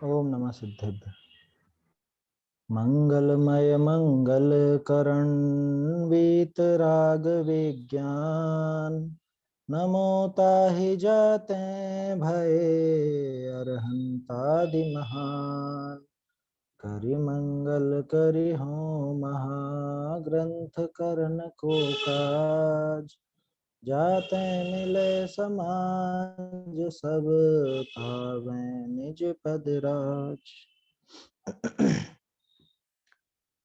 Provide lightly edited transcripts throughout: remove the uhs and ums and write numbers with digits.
ओम नमः सिद्धेभ्य। मंगलमय मंगल करण वीतराग विज्ञान नमो ताहि जाते भय अरहंतादि महान। करि मंगल करि हो महाग्रंथ करण को काज जाते मिले समाज सब पावे निज पद राज।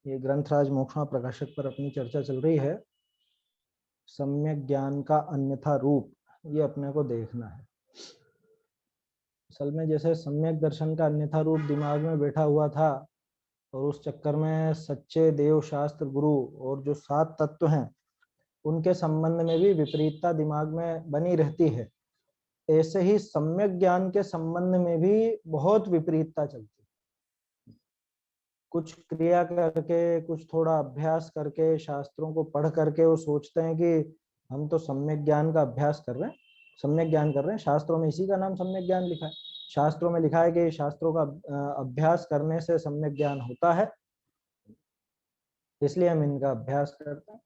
ये ग्रंथराज मोक्षणा प्रकाशक पर अपनी चर्चा चल रही है। सम्यक ज्ञान का अन्यथा रूप ये अपने को देखना है। असल में जैसे सम्यक दर्शन का अन्यथा रूप दिमाग में बैठा हुआ था और उस चक्कर में सच्चे देव शास्त्र गुरु और जो 7 तत्व हैं उनके संबंध में भी विपरीतता दिमाग में बनी रहती है। ऐसे ही सम्यक ज्ञान के संबंध में भी बहुत विपरीतता चलती है। कुछ क्रिया करके, कुछ थोड़ा अभ्यास करके, शास्त्रों को पढ़ करके वो सोचते हैं कि हम तो सम्यक ज्ञान का अभ्यास कर रहे हैं, सम्यक ज्ञान कर रहे हैं। शास्त्रों में इसी का नाम सम्यक ज्ञान लिखा है। शास्त्रों में लिखा है कि शास्त्रों का अभ्यास करने से सम्यक ज्ञान होता है, इसलिए हम इनका अभ्यास करते हैं।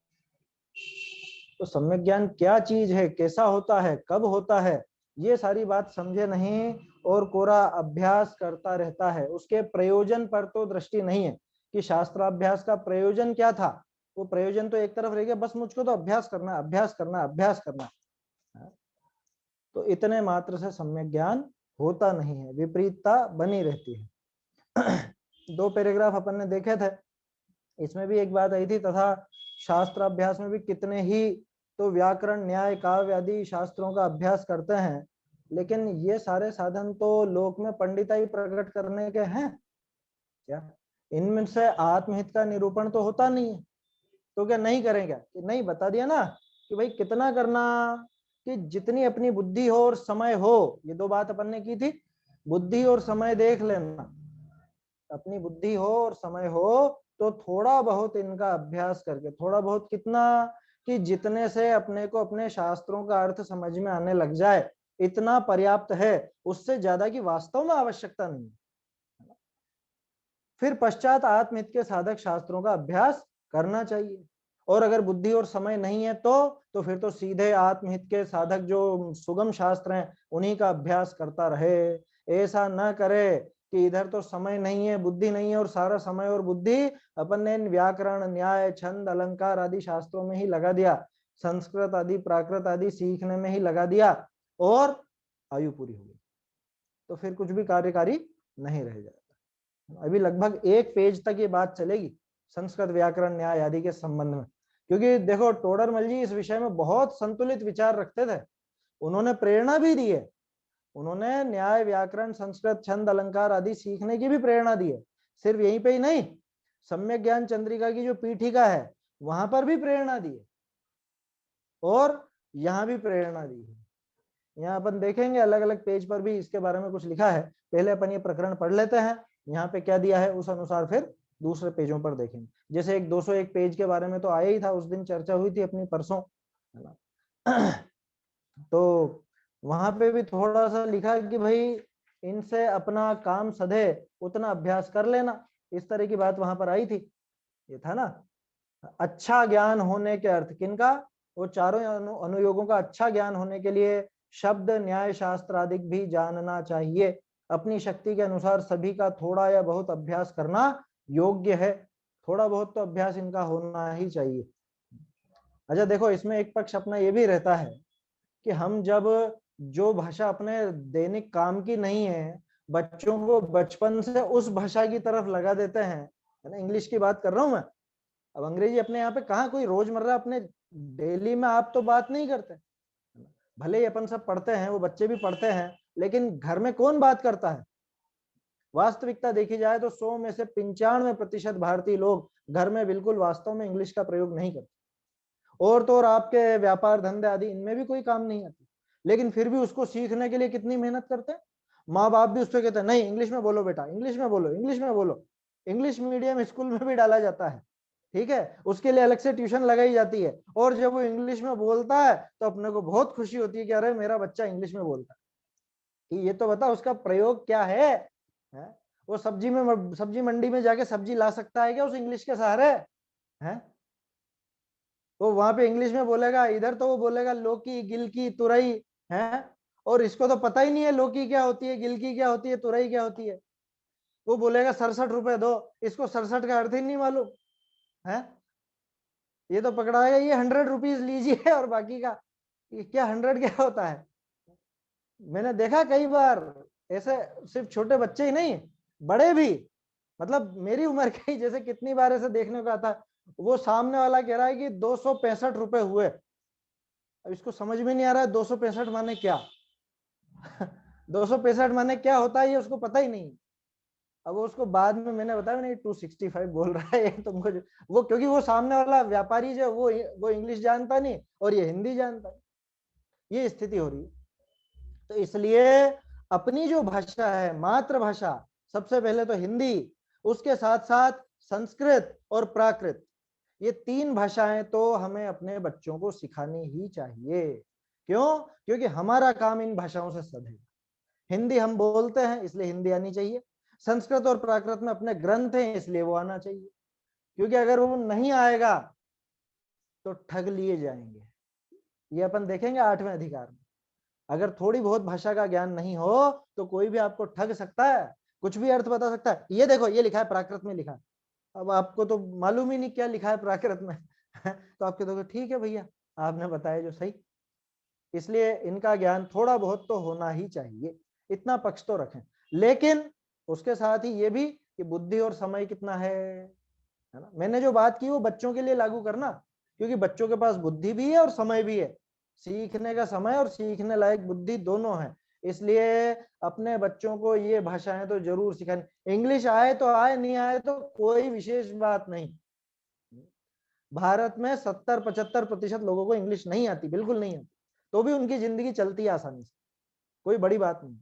तो सम्यक ज्ञान क्या चीज है, कैसा होता है, कब होता है, ये सारी बात समझे नहीं और कोरा अभ्यास करता रहता है। उसके प्रयोजन पर तो दृष्टि नहीं है कि शास्त्राभ्यास का प्रयोजन क्या था। वो प्रयोजन तो एक तरफ रह गया, बस मुझको तो अभ्यास करना है, अभ्यास करना है, अभ्यास करना है। तो इतने मात्र से सम्यक ज्ञान होता नहीं है, विपरीतता बनी रहती है। 2 पैराग्राफ अपन ने देखे थे, इसमें भी एक बात आई थी, तथा शास्त्राभ्यास में भी कितने ही तो व्याकरण, न्याय, काव्य आदि शास्त्रों का अभ्यास करते हैं, लेकिन ये सारे साधन तो लोक में पंडिताई प्रकट करने के हैं क्या? इनमें से आत्महित का निरूपण तो होता नहीं है। तो क्या नहीं करें क्या? कि नहीं, बता दिया ना कि भाई कितना करना, कि जितनी अपनी बुद्धि हो और समय हो। ये 2 बात अपन ने की थी, बुद्धि और समय देख लेना। अपनी बुद्धि हो और समय हो तो थोड़ा बहुत इनका अभ्यास करके, थोड़ा बहुत कितना, कि जितने से अपने को अपने शास्त्रों का अर्थ समझ में आने लग जाए, इतना पर्याप्त है। उससे ज्यादा की वास्तव में आवश्यकता नहीं है। फिर पश्चात आत्महित के साधक शास्त्रों का अभ्यास करना चाहिए। और अगर बुद्धि और समय नहीं है तो फिर तो सीधे आत्महित के साधक जो सुगम शास्त्र हैं उन्हीं का अभ्यास करता रहे। ऐसा न करे कि इधर तो समय नहीं है, बुद्धि नहीं है, और सारा समय और बुद्धि अपन ने व्याकरण, न्याय, छंद, अलंकार आदि शास्त्रों में ही लगा दिया, संस्कृत आदि, प्राकृत आदि सीखने में ही लगा दिया, और आयु पूरी हो गई तो फिर कुछ भी कार्यकारी नहीं रह जाता। अभी लगभग 1 पेज तक ये बात चलेगी संस्कृत, व्याकरण, न्याय आदि के संबंध में, क्योंकि देखो टोडरमल जी इस विषय में बहुत संतुलित विचार रखते थे। उन्होंने प्रेरणा भी दी है, उन्होंने न्याय, व्याकरण, संस्कृत, छंद, अलंकार आदि सीखने की भी प्रेरणा दी है। सिर्फ यहीं पे ही नहीं, सम्यक ज्ञान चंद्रिका की जो पीठिका है वहां पर भी प्रेरणा दी है, और यहाँ भी प्रेरणा दी है। यहाँ अपन देखेंगे अलग अलग पेज पर भी इसके बारे में कुछ लिखा है। पहले अपन ये प्रकरण पढ़ लेते हैं, यहाँ पे क्या दिया है उस अनुसार फिर दूसरे पेजों पर देखेंगे। जैसे एक 201 पेज के बारे में तो आया ही था, उस दिन चर्चा हुई थी अपनी परसों, है ना। तो वहां पे भी थोड़ा सा लिखा कि भाई इनसे अपना काम सधे उतना अभ्यास कर लेना, इस तरह की बात वहां पर आई थी। ये था ना, अच्छा ज्ञान होने के अर्थ किनका, वो चारों अनुयोगों का अच्छा ज्ञान होने के लिए शब्द, न्याय, शास्त्र आदि भी जानना चाहिए। अपनी शक्ति के अनुसार सभी का थोड़ा या बहुत अभ्यास करना योग्य है। थोड़ा बहुत तो अभ्यास इनका होना ही चाहिए। अच्छा देखो, इसमें एक पक्ष अपना ये भी रहता है कि हम जब जो भाषा अपने दैनिक काम की नहीं है, बच्चों को बचपन से उस भाषा की तरफ लगा देते हैं, है ना। इंग्लिश की बात कर रहा हूं मैं। अब अंग्रेजी अपने यहाँ पे कहाँ कोई रोजमर्रा अपने डेली में आप तो बात नहीं करते, भले ही अपन सब पढ़ते हैं, वो बच्चे भी पढ़ते हैं, लेकिन घर में कौन बात करता है? वास्तविकता देखी जाए तो 100 में से 95% भारतीय लोग घर में बिल्कुल वास्तव में इंग्लिश का प्रयोग नहीं करते। और तो और आपके व्यापार धंधे आदि इनमें भी कोई काम नहीं आती, लेकिन फिर भी उसको सीखने के लिए कितनी मेहनत करते हैं। माँ बाप भी उस पर कहते हैं नहीं इंग्लिश में बोलो बेटा, इंग्लिश में बोलो, इंग्लिश में बोलो। इंग्लिश मीडियम स्कूल में भी डाला जाता है, ठीक है, उसके लिए अलग से ट्यूशन लगाई जाती है। और जब वो इंग्लिश में बोलता है तो अपने को बहुत खुशी होती है कि अरे मेरा बच्चा इंग्लिश में बोलता है। कि ये तो बता उसका प्रयोग क्या है? वो सब्जी मंडी में जाके सब्जी ला सकता है क्या उस इंग्लिश के सहारे? है वो वहां पे इंग्लिश में बोलेगा, इधर तो वो बोलेगा लौकी, गिलकी, तुरई है। और इसको तो पता ही नहीं है लौकी क्या होती है, गिलकी क्या होती है, तुरई क्या होती है। वो बोलेगा 67 रुपए दो, इसको 67 का अर्थ ही नहीं मालूम है। ये तो पकड़ाएगा ये 100 रुपीज लीजिए और बाकी का ये क्या 100 क्या होता है। मैंने देखा कई बार ऐसे, सिर्फ छोटे बच्चे ही नहीं, बड़े भी, मतलब मेरी उम्र के ही, जैसे कितनी बार ऐसे देखने को आता, वो सामने वाला कह रहा है कि 265 रुपए हुए। अब इसको समझ में नहीं आ रहा है 265 माने क्या 265 माने क्या होता है ये उसको पता ही नहीं। अब उसको बाद में मैंने बताया नहीं 265 बोल रहा है ये तुमको वो, क्योंकि वो सामने वाला व्यापारी जो वो इंग्लिश जानता नहीं और ये हिंदी जानता है। ये स्थिति हो रही है। तो इसलिए अपनी जो भाषा है, मातृभाषा, सबसे पहले तो हिंदी, उसके साथ साथ संस्कृत और प्राकृत, ये 3 भाषाएं तो हमें अपने बच्चों को सिखानी ही चाहिए। क्यों? क्योंकि हमारा काम इन भाषाओं से सधेगा। हिंदी हम बोलते हैं इसलिए हिंदी आनी चाहिए, संस्कृत और प्राकृत में अपने ग्रंथ हैं इसलिए वो आना चाहिए। क्योंकि अगर वो नहीं आएगा तो ठग लिए जाएंगे। ये अपन देखेंगे 8वें अधिकार में। अगर थोड़ी बहुत भाषा का ज्ञान नहीं हो तो कोई भी आपको ठग सकता है, कुछ भी अर्थ बता सकता है। ये देखो ये लिखा है प्राकृत में लिखा है, अब आपको तो मालूम ही नहीं क्या लिखा है प्राकृत में तो आप कहोगे ठीक है भैया आपने बताया जो सही। इसलिए इनका ज्ञान थोड़ा बहुत तो होना ही चाहिए, इतना पक्ष तो रखें। लेकिन उसके साथ ही ये भी कि बुद्धि और समय कितना है ना। मैंने जो बात की वो बच्चों के लिए लागू करना, क्योंकि बच्चों के पास बुद्धि भी है और समय भी है, सीखने का समय और सीखने लायक बुद्धि दोनों है। इसलिए अपने बच्चों को ये भाषाएं तो जरूर सिखानी। इंग्लिश आए तो आए, नहीं आए तो कोई विशेष बात नहीं। भारत में 70-75% लोगों को इंग्लिश नहीं आती, बिल्कुल नहीं आती, तो भी उनकी जिंदगी चलती है आसानी से, कोई बड़ी बात नहीं।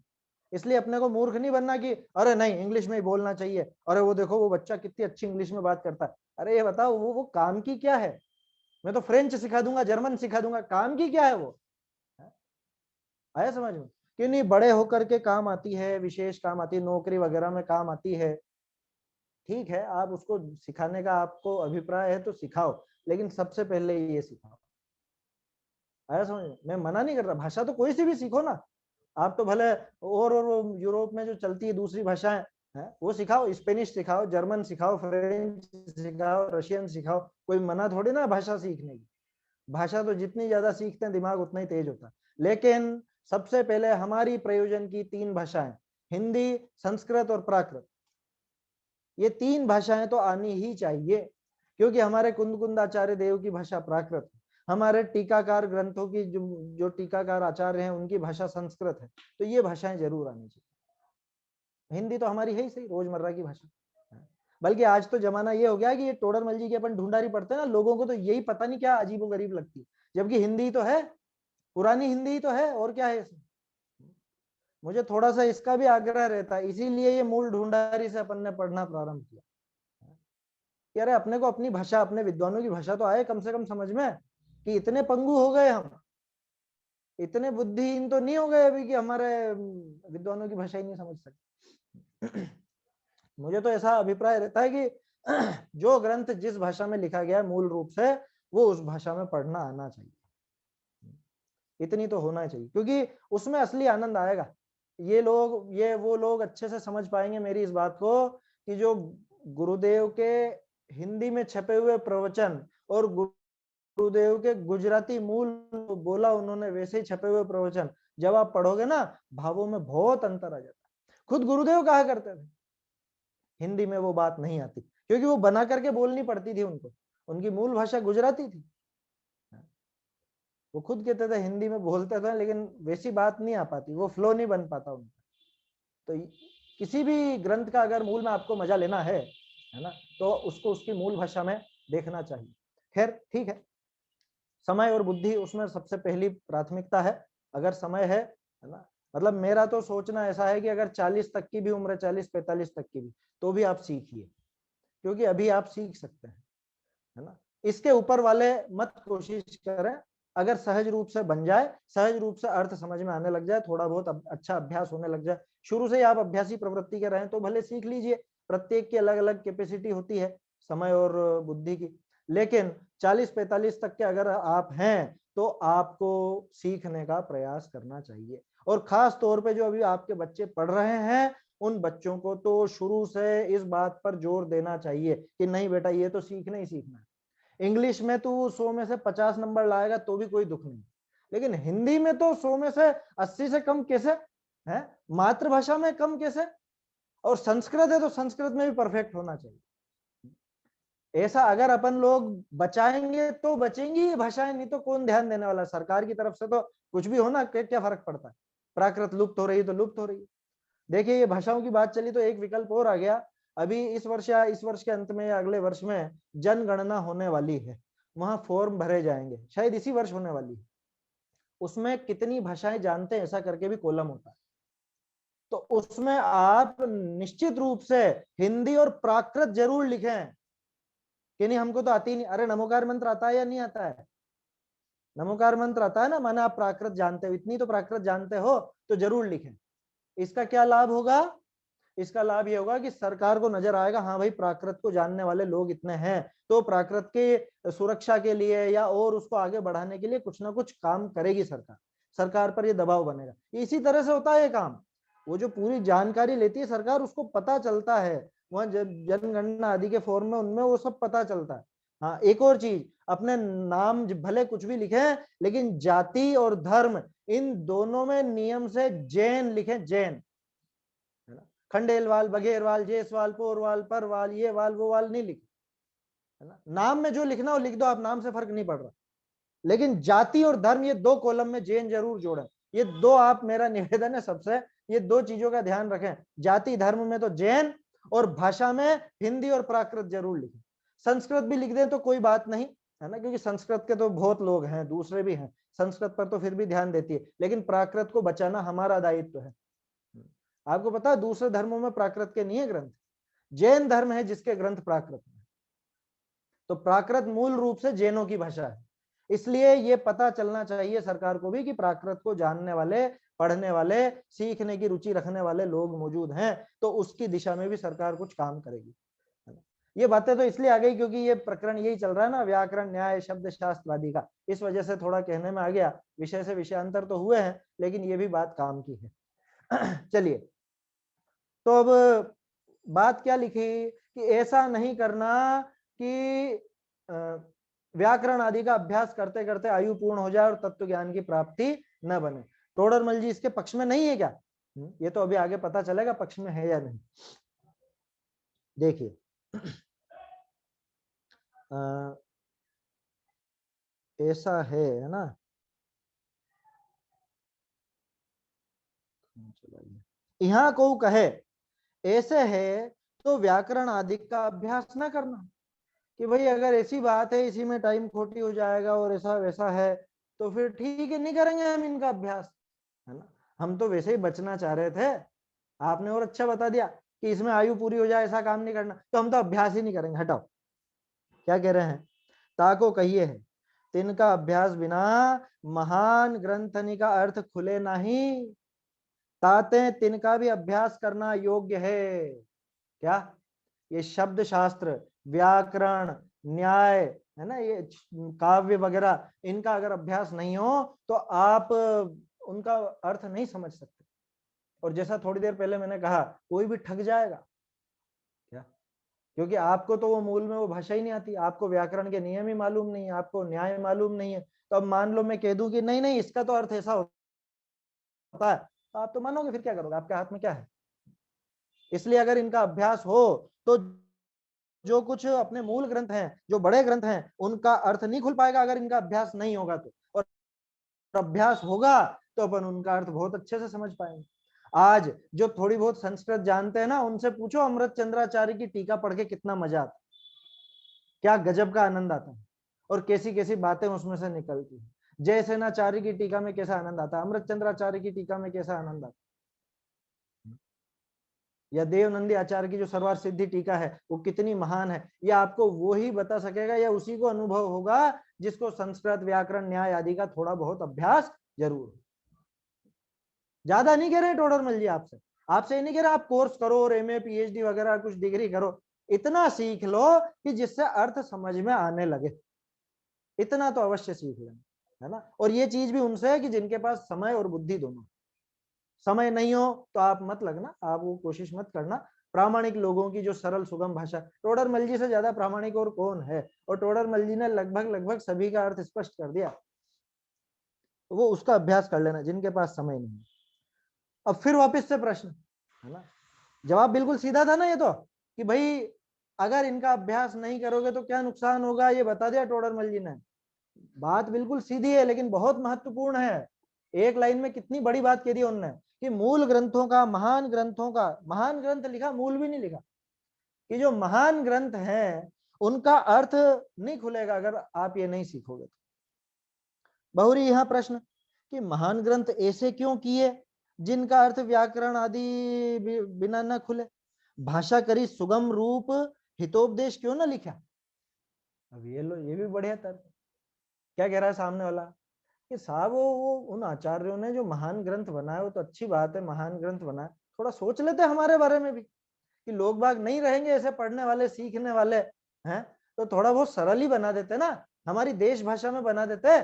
इसलिए अपने को मूर्ख नहीं बनना कि अरे नहीं इंग्लिश में ही बोलना चाहिए, अरे वो देखो वो बच्चा कितनी अच्छी इंग्लिश में बात करता है। अरे ये बताओ वो काम की क्या है? मैं तो फ्रेंच सिखा दूंगा, जर्मन सिखा दूंगा, काम की क्या है वो? आया समझ में? क्यों नहीं, बड़े होकर के काम आती है, विशेष काम आती है, नौकरी वगैरह में काम आती है। ठीक है, आप उसको सिखाने का आपको अभिप्राय है तो सिखाओ, लेकिन सबसे पहले ये सिखाओ। आया समझ में? मैं मना नहीं कर रहा, भाषा तो कोई सी भी सीखो ना। आप तो भले और वो यूरोप में जो चलती है दूसरी भाषाएं हैं वो सिखाओ, स्पेनिश सिखाओ, जर्मन सिखाओ, फ्रेंच सिखाओ, रशियन सिखाओ, कोई मना थोड़ी ना भाषा सीखने की। भाषा तो जितनी ज्यादा सीखते हैं दिमाग उतना ही तेज होता है। लेकिन सबसे पहले हमारी प्रयोजन की 3 भाषाएं, हिंदी, संस्कृत और प्राकृत, ये 3 भाषाएं तो आनी ही चाहिए। क्योंकि हमारे कुंदकुंदाचार्य देव की भाषा प्राकृत है, हमारे टीकाकार ग्रंथों की जो टीकाकार आचार्य हैं उनकी भाषा संस्कृत है, तो ये भाषाएं जरूर आनी चाहिए। हिंदी तो हमारी है ही सही, रोजमर्रा की भाषा। बल्कि आज तो जमाना ये हो गया कि ये टोडरमल जी की अपन ढूंढारी पढ़ते हैं ना, लोगों को तो यही पता नहीं क्या अजीबो गरीब लगती है, जबकि हिंदी तो है, पुरानी हिंदी तो है, और क्या है इसमें। मुझे थोड़ा सा इसका भी आग्रह रहता है, इसीलिए ये मूल ढूंढारी से अपन ने पढ़ना प्रारंभ किया कि अरे अपने को अपनी भाषा, अपने विद्वानों की भाषा तो आए कम से कम समझ में। कि इतने पंगु हो गए हम, इतने बुद्धिहीन तो नहीं हो गए अभी कि हमारे विद्वानों की भाषा ही नहीं समझ सकते। मुझे तो ऐसा अभिप्राय रहता है कि जो ग्रंथ जिस भाषा में लिखा गया है मूल रूप से, वो उस भाषा में पढ़ना आना चाहिए, इतनी तो होना चाहिए, क्योंकि उसमें असली आनंद आएगा। ये वो लोग अच्छे से समझ पाएंगे मेरी इस बात को कि जो गुरुदेव के हिंदी में छपे हुए प्रवचन और गुरुदेव के गुजराती मूल बोला उन्होंने वैसे ही छपे हुए प्रवचन जब आप पढ़ोगे ना, भावों में बहुत अंतर आ जाता है। खुद गुरुदेव कहा करते थे हिंदी में वो बात नहीं आती, क्योंकि वो बना करके बोलनी पड़ती थी उनको, उनकी मूल भाषा गुजराती थी। वो खुद कहते थे हिंदी में बोलते थे लेकिन वैसी बात नहीं आ पाती, वो फ्लो नहीं बन पाता उनका। तो किसी भी ग्रंथ का अगर मूल में आपको मजा लेना है ना, तो उसको उसकी मूल भाषा में देखना चाहिए। खैर ठीक है, समय और बुद्धि उसमें सबसे पहली प्राथमिकता है। अगर समय है ना, मतलब मेरा तो सोचना ऐसा है कि अगर 40 तक की भी उम्र है, 40-45 तक की भी, तो भी आप सीखिए, क्योंकि अभी आप सीख सकते हैं, है ना। इसके ऊपर वाले मत कोशिश करें, अगर सहज रूप से बन जाए, सहज रूप से अर्थ समझ में आने लग जाए, थोड़ा बहुत अच्छा अभ्यास होने लग जाए, शुरू से ही आप अभ्यासी प्रवृत्ति के रहें तो भले सीख लीजिए। प्रत्येक की अलग अलग कैपेसिटी होती है समय और बुद्धि की, लेकिन 40-45 तक के अगर आप हैं तो आपको सीखने का प्रयास करना चाहिए। और खास तौर पे जो अभी आपके बच्चे पढ़ रहे हैं उन बच्चों को तो शुरू से इस बात पर जोर देना चाहिए कि नहीं बेटा ये तो सीखना ही सीखना है। इंग्लिश में तू 100 में से 50 नंबर लाएगा तो भी कोई दुख नहीं, लेकिन हिंदी में तो 100 में से 80 से कम कैसे है, मातृभाषा में कम कैसे, और संस्कृत है तो संस्कृत में भी परफेक्ट होना चाहिए। ऐसा अगर अपन लोग बचाएंगे तो बचेंगी ये भाषाएं, नहीं तो कौन ध्यान देने वाला। सरकार की तरफ से तो कुछ भी हो ना, क्या फर्क पड़ता है, प्राकृत लुप्त हो रही है तो लुप्त हो रही है। देखिए ये भाषाओं की बात चली तो एक विकल्प और आ गया, अभी इस वर्ष या इस वर्ष के अंत में या अगले वर्ष में जनगणना होने वाली है, वहां फॉर्म भरे जाएंगे, शायद इसी वर्ष होने वाली है। उसमें कितनी भाषाएं जानते हैं ऐसा करके भी कॉलम होता है, तो उसमें आप निश्चित रूप से हिंदी और प्राकृत जरूर लिखें कि नहीं हमको तो आती नहीं। अरे नमोकार मंत्र आता है या नहीं आता है, नमोकार मंत्र आता है ना, माने आप प्राकृत जानते हो, इतनी तो प्राकृत जानते हो तो जरूर लिखें। इसका क्या लाभ होगा, इसका लाभ ये होगा कि सरकार को नजर आएगा हाँ भाई प्राकृत को जानने वाले लोग इतने हैं, तो प्राकृत के सुरक्षा के लिए या और उसको आगे बढ़ाने के लिए कुछ ना कुछ काम करेगी सरकार, सरकार पर ये दबाव बनेगा। इसी तरह से होता है ये काम, वो जो पूरी जानकारी लेती है सरकार उसको पता चलता है, वहां जनगणना आदि के फॉर्म में उनमें वो सब पता चलता है। हाँ एक और चीज, अपने नाम भले कुछ भी लिखे लेकिन जाति और धर्म इन दोनों में नियम से जैन लिखें, जैन, है ना, खंडेलवाल, बघेरवाल, जेसवाल, पोरवाल, परवाल, ये वाल वो वाल नहीं लिखे, है ना। नाम में जो लिखना हो लिख दो आप, नाम से फर्क नहीं पड़ रहा, लेकिन जाति और धर्म ये दो कॉलम में जैन जरूर जोड़ें। ये दो, आप, मेरा निवेदन है सबसे, ये दो चीजों का ध्यान रखें, जाति धर्म में तो जैन, और भाषा में हिंदी और प्राकृत जरूर लिखें। संस्कृत भी लिख दें तो कोई बात नहीं, है ना, क्योंकि संस्कृत के तो बहुत लोग हैं, दूसरे भी हैं, संस्कृत पर तो फिर भी ध्यान देती है, लेकिन प्राकृत को बचाना हमारा दायित्व है। आपको पता है दूसरे धर्मों में प्राकृत के नहीं है ग्रंथ, जैन धर्म है जिसके ग्रंथ प्राकृत में, तो प्राकृत मूल रूप से जैनों की भाषा है। इसलिए ये पता चलना चाहिए सरकार को भी कि प्राकृत को जानने वाले, पढ़ने वाले, सीखने की रुचि रखने वाले लोग मौजूद हैं, तो उसकी दिशा में भी सरकार कुछ काम करेगी। ये बातें तो इसलिए आ गई क्योंकि ये प्रकरण यही चल रहा है ना, व्याकरण, न्याय, शब्द शास्त्र आदि का, इस वजह से थोड़ा कहने में आ गया। विषय से विषयांतर तो हुए हैं लेकिन ये भी बात काम की है। चलिए, तो अब बात क्या लिखी कि ऐसा नहीं करना कि व्याकरण आदि का अभ्यास करते करते आयु पूर्ण हो जाए और तत्व ज्ञान की प्राप्ति न बने। टोडरमल जी इसके पक्ष में नहीं है क्या? ये तो अभी आगे पता चलेगा पक्ष में है या नहीं। देखिए ऐसा है ना, यहाँ को कहे ऐसे है तो व्याकरण आदि का अभ्यास ना करना, कि भाई अगर ऐसी बात है इसी में टाइम खोटी हो जाएगा और ऐसा वैसा है तो फिर ठीक है नहीं करेंगे हम इनका अभ्यास, है ना। हम तो वैसे ही बचना चाह रहे थे, आपने और अच्छा बता दिया कि इसमें आयु पूरी हो जाए ऐसा काम नहीं करना, तो हम तो अभ्यास ही नहीं करेंगे, हटाओ। क्या कह रहे हैं, ताको कहिए है तिनका अभ्यास बिना महान ग्रंथनि का अर्थ खुले नहीं, ताते तिनका भी अभ्यास करना योग्य है। क्या, ये शब्द शास्त्र, व्याकरण, न्याय, है ना, ये काव्य वगैरह, इनका अगर अभ्यास नहीं हो तो आप उनका अर्थ नहीं समझ सकते। और जैसा थोड़ी देर पहले मैंने कहा, कोई भी ठग जाएगा, क्या, क्योंकि आपको तो वो मूल में वो भाषा ही नहीं आती, आपको व्याकरण के नियम ही मालूम नहीं है, आपको न्याय मालूम नहीं है, तो अब मान लो मैं कह दूं कि नहीं नहीं इसका तो अर्थ ऐसा होता है, तो आप तो मानोगे, फिर क्या करोगे, आपके हाथ में क्या है। इसलिए अगर इनका अभ्यास हो तो जो कुछ अपने मूल ग्रंथ हैं, जो बड़े ग्रंथ हैं, उनका अर्थ नहीं खुल पाएगा अगर इनका अभ्यास नहीं होगा तो, और अभ्यास होगा तो अपन उनका अर्थ बहुत अच्छे से समझ पाएंगे। आज जो थोड़ी बहुत संस्कृत जानते हैं ना, उनसे पूछो अमृत चंद्राचार्य की टीका पढ़ के कितना मजा आता, क्या गजब का आनंद आता है, और कैसी कैसी बातें उसमें से निकलती है। जयसेनाचार्य की टीका में कैसा आनंद आता है, अमृत चंद्राचार्य की टीका में कैसा आनंद आता है। या देवनंदी आचार्य की जो सर्वार्थ सिद्धि टीका है वो कितनी महान है, ये आपको वो ही बता सकेगा, या उसी को अनुभव होगा जिसको संस्कृत, व्याकरण, न्याय आदि का थोड़ा बहुत अभ्यास जरूर। ज्यादा नहीं कह रहे टोडरमल जी आपसे, आपसे ये नहीं कह रहे आप कोर्स करो और एमए पीएचडी वगैरह कुछ डिग्री करो, इतना सीख लो कि जिससे अर्थ समझ में आने लगे, इतना तो अवश्य सीख लेना, है ना। और ये चीज भी उनसे है कि जिनके पास समय और बुद्धि दोनों। समय नहीं हो तो आप मत लगना, आप वो कोशिश मत करना। प्रामाणिक लोगों की जो सरल सुगम भाषा, टोडरमल जी से ज्यादा प्रामाणिक और कौन है, और टोडरमल जी ने लगभग सभी का अर्थ स्पष्ट कर दिया, तो वो उसका अभ्यास कर लेना जिनके पास समय नहीं। अब फिर वापस से प्रश्न, है ना, जवाब बिल्कुल सीधा था ना ये तो, कि भाई अगर इनका अभ्यास नहीं करोगे तो क्या नुकसान होगा, ये बता दिया टोडरमल जी ने। बात बिल्कुल सीधी है लेकिन बहुत महत्वपूर्ण है। एक लाइन में कितनी बड़ी बात कह दी उन्होंने, कि मूल ग्रंथों का, महान ग्रंथों का, महान ग्रंथ लिखा, मूल भी नहीं लिखा, कि जो महान ग्रंथ हैं उनका अर्थ नहीं खुलेगा अगर आप ये नहीं सीखोगे। बहुरी यहाँ प्रश्न कि महान ग्रंथ ऐसे क्यों किए जिनका अर्थ व्याकरण आदि बिना न खुले, भाषा करी सुगम रूप हितोपदेश क्यों ना लिखा। अब ये लो, ये भी बढ़िया तर्क। क्या कह रहा है सामने वाला कि साहब वो उन आचार्यों ने जो महान ग्रंथ बनाए, वो तो अच्छी बात है, महान ग्रंथ बनाए, थोड़ा सोच लेते हमारे बारे में भी, कि लोग बाग नहीं रहेंगे ऐसे पढ़ने वाले सीखने वाले हैं, तो थोड़ा बहुत सरल ही बना देते ना, हमारी देश भाषा में बना देते।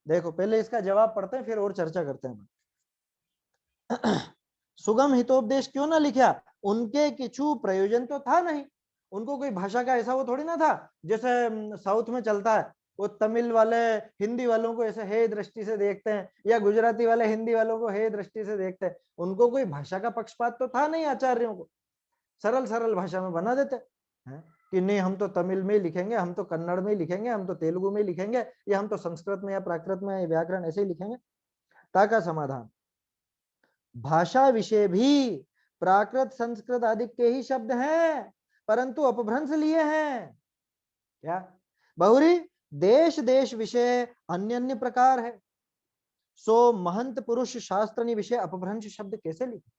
देखो पहले इसका जवाब पढ़ते हैं फिर और चर्चा करते हैं। सुगम हितोपदेश क्यों ना लिखा, उनके किछु प्रयोजन तो था नहीं, उनको कोई भाषा का ऐसा वो थोड़ी ना था, जैसे साउथ में चलता है, वो तमिल वाले हिंदी वालों को ऐसे हे दृष्टि से देखते हैं, या गुजराती वाले हिंदी वालों को हे दृष्टि से देखते हैं, उनको कोई भाषा का पक्षपात तो था नहीं, आचार्यों को सरल सरल भाषा में बना देते हैं कि नहीं हम तो तमिल में ही लिखेंगे, हम तो कन्नड़ में ही लिखेंगे, हम तो तेलुगु में लिखेंगे, या हम तो संस्कृत में या प्राकृत में व्याकरण ऐसे ही लिखेंगे। ताका समाधान, भाषा विषय भी प्राकृत संस्कृत आदि के ही शब्द हैं, परंतु अपभ्रंश लिए हैं। क्या बहुरी, देश देश विषय अन्य अन्य प्रकार है, सो महंत पुरुष शास्त्रनी विषय अपभ्रंश शब्द कैसे लिखे।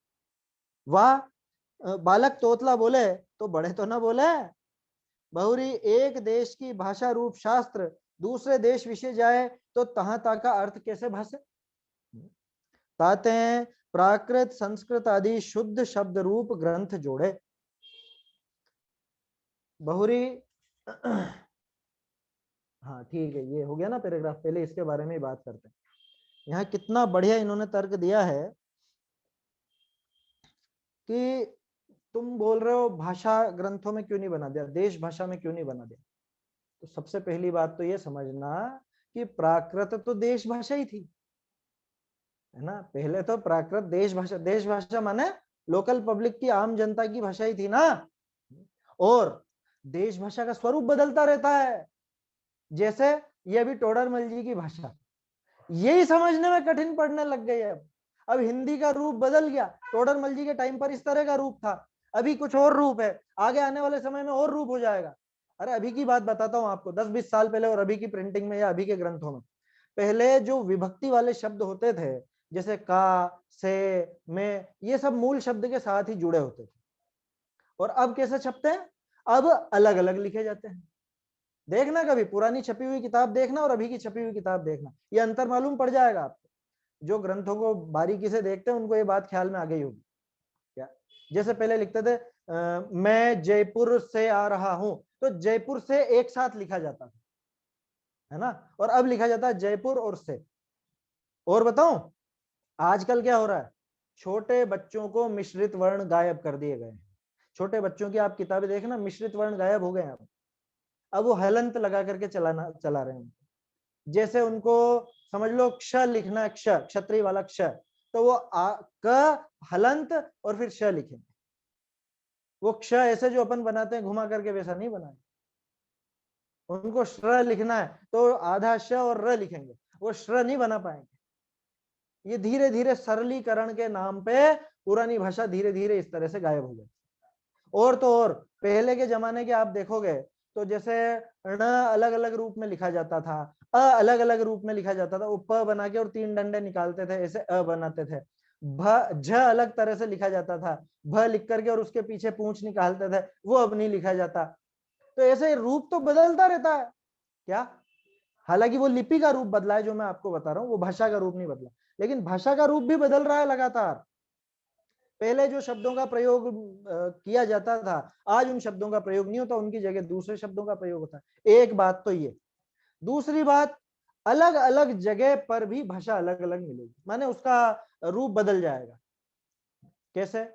वाह बालक तोतला बोले तो बड़े तो ना बोले। बहुरी, एक देश की भाषा रूप शास्त्र दूसरे देश विषय जाए तो तहां का अर्थ कैसे भाषे। ताते प्राकृत संस्कृत आदि शुद्ध शब्द रूप ग्रंथ जोड़े। बहुरी हाँ ठीक है, ये हो गया ना पैराग्राफ, पहले इसके बारे में ही बात करते हैं। यहाँ कितना बढ़िया इन्होंने तर्क दिया है कि तुम बोल रहे हो भाषा ग्रंथों में क्यों नहीं बना दिया, देश भाषा में क्यों नहीं बना दिया। तो सबसे पहली बात तो ये समझना कि प्राकृत तो देश भाषा ही थी, है ना। पहले तो प्राकृत देश भाषा माने लोकल पब्लिक की, आम जनता की भाषा ही थी ना। और देश भाषा का स्वरूप बदलता रहता है, जैसे ये अभी टोडरमल जी की भाषा, यही समझने में कठिन पड़ने लग गई है। अब हिंदी का रूप बदल गया, टोडरमल जी के टाइम पर इस तरह का रूप था, अभी कुछ और रूप है, आगे आने वाले समय में और रूप हो जाएगा। अरे अभी की बात बताता हूँ आपको, 10-20 साल पहले और अभी की प्रिंटिंग में या अभी के ग्रंथों में, पहले जो विभक्ति वाले शब्द होते थे, जैसे का, से, में, ये सब मूल शब्द के साथ ही जुड़े होते थे। और अब कैसे छपते हैं, अब अलग अलग लिखे जाते हैं। देखना कभी पुरानी छपी हुई किताब देखना और अभी की छपी हुई किताब देखना, ये अंतर मालूम पड़ जाएगा आपको। जो ग्रंथों को बारीकी से देखते हैं उनको ये बात ख्याल में आ गई होगी। क्या, जैसे पहले लिखते थे मैं जयपुर से आ रहा हूं, तो जयपुर से एक साथ लिखा जाता था, है ना, और अब लिखा जाता है जयपुर और से। और बताऊं आजकल क्या हो रहा है, छोटे बच्चों को मिश्रित वर्ण गायब कर दिए गए हैं। छोटे बच्चों की आप किताबें देखना, मिश्रित वर्ण गायब हो गए हैं। अब वो हलंत लगा करके चला रहे हैं। जैसे उनको समझ लो क्ष लिखना, क्ष क्षत्रिय वाला क्ष, तो वो क हलंत और फिर श लिखेंगे। वो क्ष ऐसे जो अपन बनाते हैं घुमा करके, वैसा नहीं बनाए। उनको श्र लिखना है तो आधा श और र लिखेंगे, वो श्र नहीं बना पाएंगे। ये धीरे धीरे सरलीकरण के नाम पे पुरानी भाषा धीरे धीरे इस तरह से गायब हो गई। और तो और पहले के जमाने के आप देखोगे तो जैसे ण अलग अलग रूप में लिखा जाता था, अ अलग अलग रूप में लिखा जाता था, वो प बना के और 3 डंडे निकालते थे, ऐसे अ बनाते थे। झ अलग तरह से लिखा जाता था, भ लिख करके और उसके पीछे पूंछ निकालते थे, वो अब नहीं लिखा जाता। तो ऐसे रूप तो बदलता रहता है क्या। हालांकि वो लिपि का रूप बदला है, जो मैं आपको बता रहा हूँ, वो भाषा का रूप नहीं बदला, लेकिन भाषा का रूप भी बदल रहा है लगातार। पहले जो शब्दों का प्रयोग किया जाता था, आज उन शब्दों का प्रयोग नहीं होता, उनकी जगह दूसरे शब्दों का प्रयोग होता है। एक बात तो ये। दूसरी बात, अलग अलग जगह पर भी भाषा अलग अलग मिलेगी, माने उसका रूप बदल जाएगा। कैसे?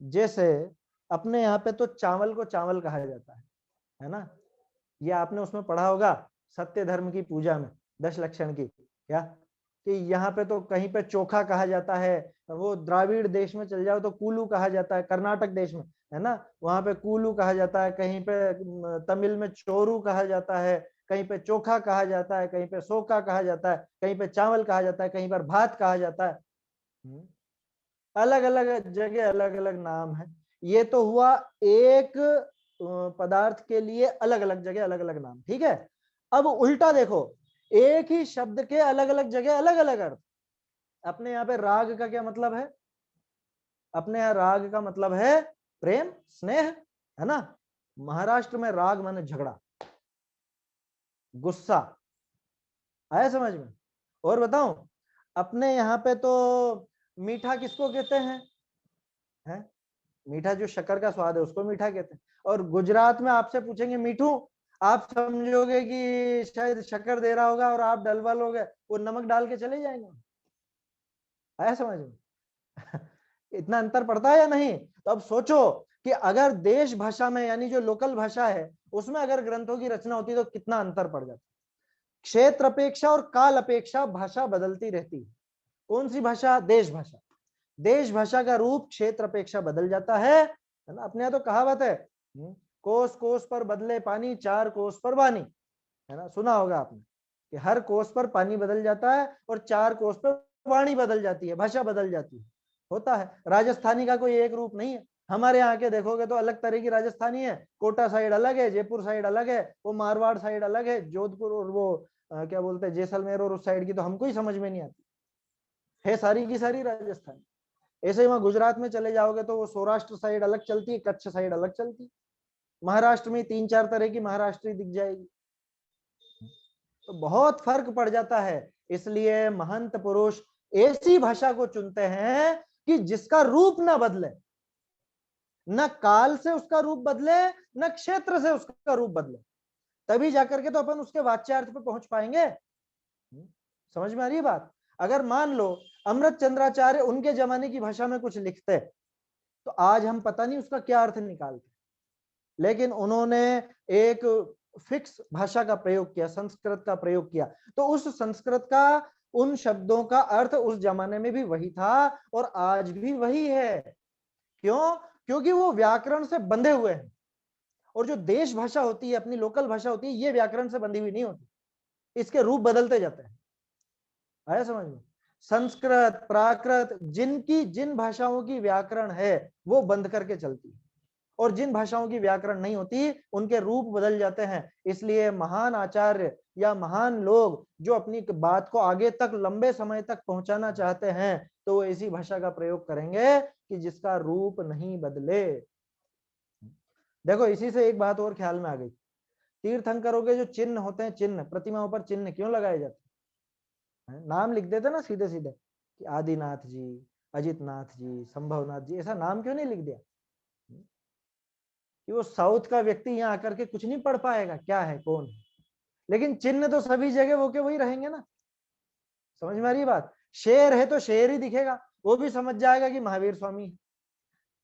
जैसे अपने यहाँ पे तो चावल को चावल कहा जाता है ना। ये आपने उसमें पढ़ा होगा सत्य धर्म की पूजा में, 10 लक्षण की, क्या कि यहाँ पे तो कहीं पे चोखा कहा जाता है, वो द्राविड़ देश में चल जाओ तो कूलू कहा जाता है, कर्नाटक देश में है ना, वहां पे कूलू कहा जाता है, कहीं पे तमिल में चोरू कहा जाता है, कहीं पे चोखा कहा जाता है, कहीं पे सोका कहा जाता है, कहीं पे चावल कहा जाता है, कहीं पर भात कहा जाता है। अलग अलग जगह अलग अलग नाम है। ये तो हुआ एक पदार्थ के लिए अलग अलग जगह अलग अलग नाम, ठीक है। अब उल्टा देखो, एक ही शब्द के अलग अलग जगह अलग अलग अर्थ। अपने यहाँ पे राग का क्या मतलब है? अपने यहाँ राग का मतलब है प्रेम स्नेह, है ना। महाराष्ट्र में राग माने झगड़ा, गुस्सा। आया समझ में? और बताऊं, अपने यहाँ पे तो मीठा किसको कहते हैं? मीठा जो शक्कर का स्वाद है उसको मीठा कहते हैं। और गुजरात में आपसे पूछेंगे मीठू, आप समझोगे कि शायद शक्कर दे रहा होगा और आप डलवा लोगे, वो नमक डाल के चले जाएंगे। आया समझ में? इतना अंतर पड़ता है या नहीं? तो अब सोचो कि अगर देश भाषा में, यानी जो लोकल भाषा है उसमें अगर ग्रंथों की रचना होती तो कितना अंतर पड़ जाता। क्षेत्र अपेक्षा और काल अपेक्षा भाषा बदलती रहती है। कौन सी भाषा? देश भाषा। देश भाषा का रूप क्षेत्र अपेक्षा बदल जाता है ना। अपने यहाँ तो कहावत है, कोस कोस पर बदले पानी, 4 कोस पर वानी, है ना, सुना होगा आपने कि हर कोस पर पानी बदल जाता है और 4 कोस पर वाणी बदल जाती है, भाषा बदल जाती है। होता है। राजस्थानी का कोई एक रूप नहीं है। हमारे यहाँ के देखोगे तो अलग तरह की राजस्थानी है, कोटा साइड अलग है, जयपुर साइड अलग है, वो मारवाड़ साइड अलग है, जोधपुर और वो क्या बोलते हैं जैसलमेर और उस साइड की तो हमको ही समझ में नहीं आती है, सारी की सारी राजस्थानी। ऐसे ही वहां गुजरात में चले जाओगे तो वो सौराष्ट्र साइड अलग चलती है, कच्छ साइड अलग चलती है। महाराष्ट्र में 3-4 तरह की महाराष्ट्री दिख जाएगी। तो बहुत फर्क पड़ जाता है। इसलिए महंत पुरुष ऐसी भाषा को चुनते हैं कि जिसका रूप ना बदले, न काल से उसका रूप बदले, न क्षेत्र से उसका रूप बदले, तभी जाकर के तो अपन उसके वाच्यार्थ पे पहुंच पाएंगे। समझ में आ रही है बात? अगर मान लो अमृत चंद्राचार्य उनके जमाने की भाषा में कुछ लिखते तो आज हम पता नहीं उसका क्या अर्थ निकालते, लेकिन उन्होंने एक फिक्स भाषा का प्रयोग किया, संस्कृत का प्रयोग किया, तो उस संस्कृत का, उन शब्दों का अर्थ उस जमाने में भी वही था और आज भी वही है। क्यों? क्योंकि वो व्याकरण से बंधे हुए हैं। और जो देश भाषा होती है, अपनी लोकल भाषा होती है, ये व्याकरण से बंधी हुई नहीं होती, इसके रूप बदलते जाते हैं। आया समझ में? संस्कृत, प्राकृत, जिनकी जिन भाषाओं की व्याकरण है वो बंध करके चलती है, और जिन भाषाओं की व्याकरण नहीं होती उनके रूप बदल जाते हैं। इसलिए महान आचार्य या महान लोग जो अपनी बात को आगे तक लंबे समय तक पहुंचाना चाहते हैं तो वो ऐसी भाषा का प्रयोग करेंगे कि जिसका रूप नहीं बदले। देखो इसी से एक बात और ख्याल में आ गई, तीर्थंकरों के जो चिन्ह होते हैं, चिन्ह, प्रतिमाओं पर चिन्ह क्यों लगाए जाते हैं? नाम लिख देते ना सीधे सीधे कि आदिनाथ जी, अजित नाथ जी, संभवनाथ जी, ऐसा नाम क्यों नहीं लिख दिया? कि वो साउथ का व्यक्ति यहाँ आकर के कुछ नहीं पढ़ पाएगा क्या है कौन है, लेकिन चिन्ह तो सभी जगह वो के वही रहेंगे ना। समझ में आ रही है बात? शेर है तो शेर ही दिखेगा, वो भी समझ जाएगा कि महावीर स्वामी है।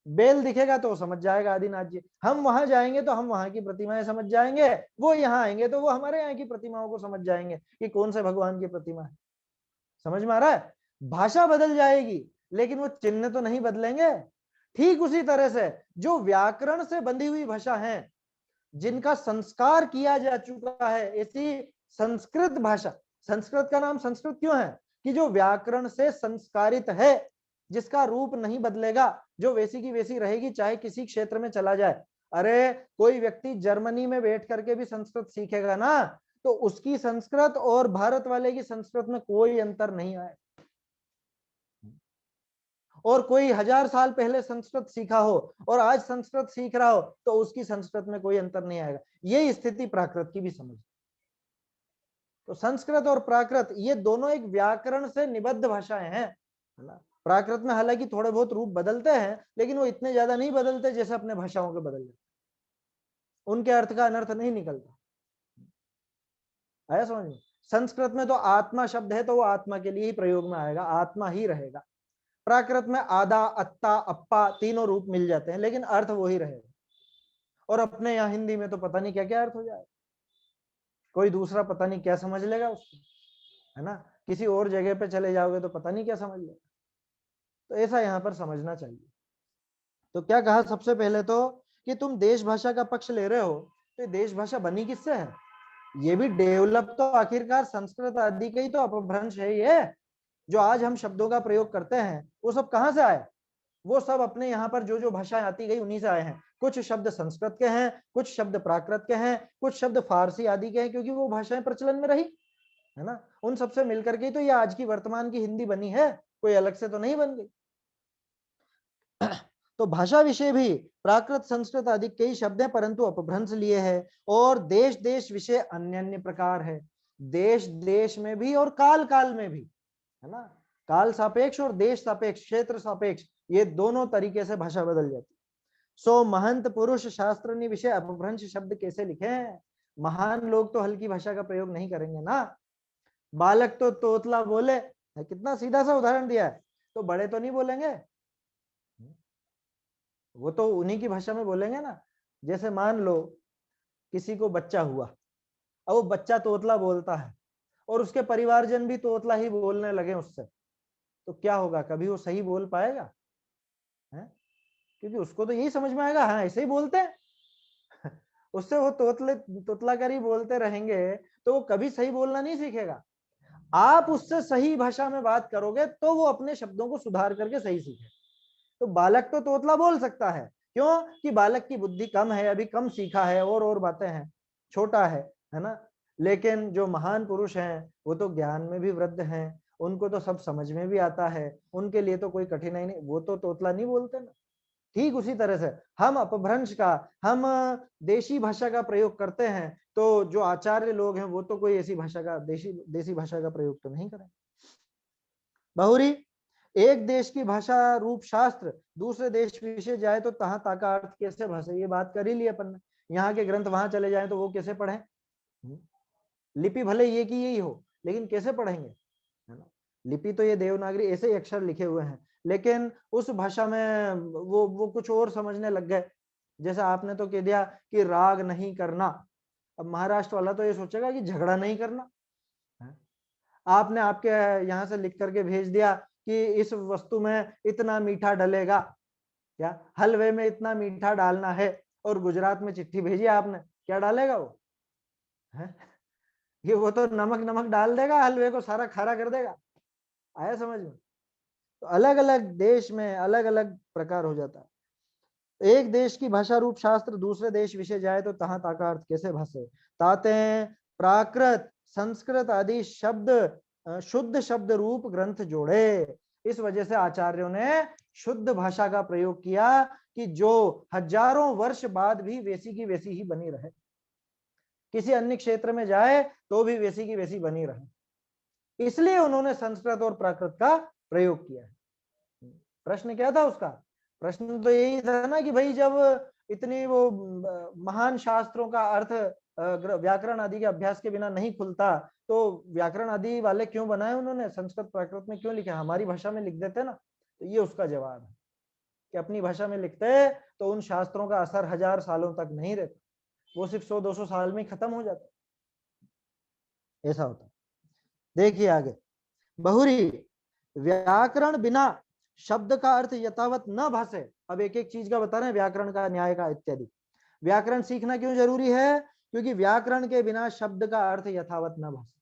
बेल दिखेगा तो वो समझ जाएगा आदिनाथ जी। हम वहां जाएंगे तो हम वहां की प्रतिमाएं समझ जाएंगे, वो यहाँ आएंगे तो वो हमारे यहाँ की प्रतिमाओं को समझ जाएंगे कि कौन से भगवान की प्रतिमा है। समझ में आ रहा है? भाषा बदल जाएगी लेकिन वो चिन्ह तो नहीं बदलेंगे। ठीक उसी तरह से जो व्याकरण से बंधी हुई भाषा है, जिनका संस्कार किया जा चुका है, ऐसी संस्कृत भाषा, संस्कृत का नाम संस्कृत क्यों है? कि जो व्याकरण से संस्कारित है, जिसका रूप नहीं बदलेगा, जो वैसी की वैसी रहेगी चाहे किसी क्षेत्र में चला जाए। अरे कोई व्यक्ति जर्मनी में बैठ करके भी संस्कृत सीखेगा ना, तो उसकी संस्कृत और भारत वाले की संस्कृत में कोई अंतर नहीं आए। और कोई 1000 साल पहले संस्कृत सीखा हो और आज संस्कृत सीख रहा हो तो उसकी संस्कृत में कोई अंतर नहीं आएगा। यही स्थिति प्राकृत की भी समझ। तो संस्कृत और प्राकृत ये दोनों एक व्याकरण से निबद्ध भाषाएं हैं, है ना। प्राकृत में हालांकि थोड़े बहुत रूप बदलते हैं लेकिन वो इतने ज्यादा नहीं बदलते जैसे अपने भाषाओं के बदल जाते, उनके अर्थ का अनर्थ नहीं निकलता। आया समझ में। संस्कृत में तो आत्मा शब्द है तो वो आत्मा के लिए ही प्रयोग में आएगा, आत्मा ही रहेगा। प्राकृत में आदा, अत्ता, अप्पा तीनों रूप मिल जाते हैं लेकिन अर्थ वो ही रहेगा। और अपने यहाँ हिंदी में तो पता नहीं क्या क्या अर्थ हो जाए, कोई दूसरा पता नहीं क्या समझ लेगा उसको, है ना। किसी और जगह पे चले जाओगे तो पता नहीं क्या समझ लेगा। तो ऐसा यहाँ पर समझना चाहिए। तो क्या कहा सबसे पहले तो कि तुम देश भाषा का पक्ष ले रहे हो, तो देश भाषा बनी किससे है? ये भी डेवलप तो आखिरकार संस्कृत आदि का ही तो अपभ्रंश है। ये जो आज हम शब्दों का प्रयोग करते हैं वो सब कहाँ से आए? वो सब अपने यहाँ पर जो जो भाषाएं आती गई उन्हीं से आए हैं। कुछ शब्द संस्कृत के हैं, कुछ शब्द प्राकृत के हैं, कुछ शब्द फारसी आदि के हैं, क्योंकि वो भाषाएं प्रचलन में रही, है ना। उन सबसे मिलकर के तो ये आज की वर्तमान की हिंदी बनी है, कोई अलग से तो नहीं बन गई। तो भाषा विषय भी प्राकृत संस्कृत आदि कई शब्द हैं परंतु अपभ्रंश लिए है। और देश देश विषय अन्य अन्य प्रकार है, देश देश में भी और काल काल में भी, है ना। काल सापेक्ष और देश सापेक्ष, क्षेत्र सापेक्ष, ये दोनों तरीके से भाषा बदल जाती। सो महंत पुरुष शास्त्र ने विषय अपभ्रंश शब्द कैसे लिखे हैं? महान लोग तो हल्की भाषा का प्रयोग नहीं करेंगे ना। बालक तो तोतला बोले, कितना सीधा सा उदाहरण दिया है, तो बड़े तो नहीं बोलेंगे, वो तो उन्हीं की भाषा में बोलेंगे ना। जैसे मान लो किसी को बच्चा हुआ, अब वो बच्चा तोतला बोलता है और उसके परिवारजन भी तोतला ही बोलने लगे उससे, तो क्या होगा? कभी वो सही बोल पाएगा? है? क्योंकि उसको तो यही समझ में आएगा, हाँ ऐसे ही बोलते हैं। उससे वो तोतलाकारी बोलते रहेंगे तो वो कभी सही बोलना नहीं सीखेगा। आप उससे सही भाषा में बात करोगे तो वो अपने शब्दों को सुधार करके सही सीखे। तो बालक तो तोतला बोल सकता है, क्यों कि बालक की बुद्धि कम है, अभी कम सीखा है और बातें हैं, छोटा है ना। लेकिन जो महान पुरुष हैं वो तो ज्ञान में भी वृद्ध हैं, उनको तो सब समझ में भी आता है, उनके लिए तो कोई कठिनाई नहीं, वो तो तोतला नहीं बोलते ना। ठीक उसी तरह से हम अपभ्रंश का, हम देशी भाषा का प्रयोग करते हैं, तो जो आचार्य लोग हैं वो तो कोई ऐसी भाषा का देसी भाषा का प्रयोग तो नहीं करें। बहुरी एक देश की भाषा रूप शास्त्र दूसरे देश विषय जाए तो तहाँ ताका अर्थ कैसे भाषा, ये बात कर ही ली अपन ने। यहाँ के ग्रंथ वहां चले जाए तो वो कैसे पढ़ें? लिपि भले ये की यही हो लेकिन कैसे पढ़ेंगे, है ना। लिपि तो ये देवनागरी ऐसे ही अक्षर लिखे हुए हैं, लेकिन उस भाषा में वो कुछ और समझने लग गए। जैसे आपने तो कह दिया कि राग नहीं करना, अब महाराष्ट्र वाला तो ये सोचेगा कि झगड़ा नहीं करना है। आपने आपके यहाँ से लिख करके भेज दिया कि इस वस्तु में इतना मीठा डलेगा, क्या हलवे में इतना मीठा डालना है, और गुजरात में चिट्ठी भेजी आपने, क्या डालेगा वो है? ये वो तो नमक नमक डाल देगा, हलवे को सारा खारा कर देगा। आया समझ में। तो अलग अलग देश में अलग अलग प्रकार हो जाता है। एक देश की भाषा रूप शास्त्र दूसरे देश विषय जाए तो तहाँ ताका अर्थ कैसे भाषे? ताते प्राकृत संस्कृत आदि शब्द शुद्ध शब्द रूप ग्रंथ जोड़े। इस वजह से आचार्यों ने शुद्ध भाषा का प्रयोग किया कि जो हजारों वर्ष बाद भी वैसी की वैसी ही बनी रहे, किसी अन्य क्षेत्र में जाए तो भी वैसी की वैसी बनी रहे। इसलिए उन्होंने संस्कृत और प्राकृत का प्रयोग किया है। प्रश्न क्या था उसका? प्रश्न तो यही था ना कि भाई जब इतनी वो महान शास्त्रों का अर्थ व्याकरण आदि के अभ्यास के बिना नहीं खुलता, तो व्याकरण आदि वाले क्यों बनाए उन्होंने? संस्कृत प्राकृत में क्यों लिखे? हमारी भाषा में लिख देते ना। तो ये उसका जवाब है कि अपनी भाषा में लिखते तो उन शास्त्रों का असर 1000 सालों तक नहीं रहता, वो सिर्फ 100-200 साल में खत्म हो जाता, ऐसा होता। देखिए आगे, बहुरी व्याकरण बिना शब्द का अर्थ यथावत न भाषे। अब एक एक चीज का बता रहे हैं, व्याकरण का, न्याय का इत्यादि। व्याकरण सीखना क्यों जरूरी है? क्योंकि व्याकरण के बिना शब्द का अर्थ यथावत न भाषे।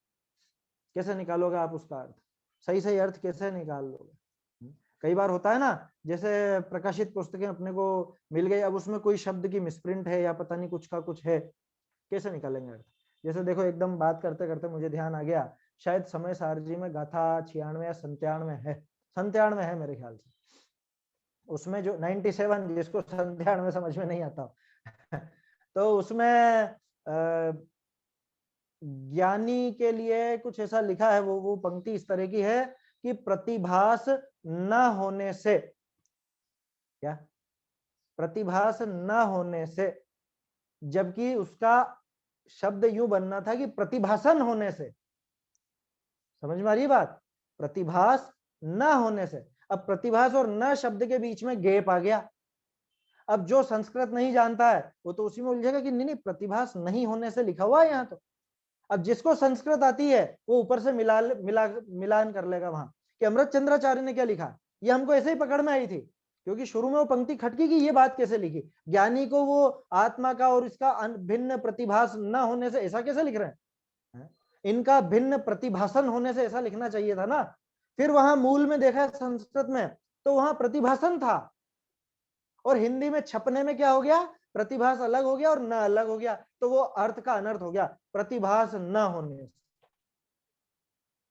कैसे निकालोगे आप उसका अर्थ? सही सही अर्थ कैसे निकाल लोगे? कई बार होता है ना, जैसे प्रकाशित पुस्तकें अपने को मिल गई, अब उसमें कोई शब्द की मिसप्रिंट है या पता नहीं कुछ का कुछ है, कैसे निकालेंगे अर्थ? जैसे देखो एकदम बात करते करते मुझे ध्यान आ गया, शायद समय सारजी में गाथा 96 या 97 है, 97 है मेरे ख्याल से। उसमें जो 97 जिसको संध्याण में समझ में नहीं आता तो उसमें ज्ञानी के लिए कुछ ऐसा लिखा है, वो पंक्ति इस तरह की है कि प्रतिभास न होने से, क्या प्रतिभास न होने से, जबकि उसका शब्द यूं बनना था कि प्रतिभासन होने से। समझ में आ रही है बात? प्रतिभास न होने से। अब प्रतिभास और न शब्द के बीच में गैप आ गया। अब जो संस्कृत नहीं जानता है वो तो उसी में उलझेगा कि नहीं प्रतिभास नहीं होने से लिखा हुआ है यहाँ तो। अब जिसको संस्कृत आती है वो ऊपर से मिलान कर लेगा वहां कि अमृत चंद्राचार्य ने क्या लिखा। ये हमको ऐसे ही पकड़ में आई थी, क्योंकि शुरू में वो पंक्ति खटकी कि ये बात कैसे लिखी, ज्ञानी को वो आत्मा का और इसका भिन्न प्रतिभास न होने से ऐसा कैसे लिख रहे हैं, इनका भिन्न प्रतिभासन होने से ऐसा लिखना चाहिए था ना। फिर वहां मूल में देखा संस्कृत में तो वहां प्रतिभासन था, और हिंदी में छपने में क्या हो गया, प्रतिभास अलग हो गया और न अलग हो गया, तो वो अर्थ का अनर्थ हो गया, प्रतिभास न होने से।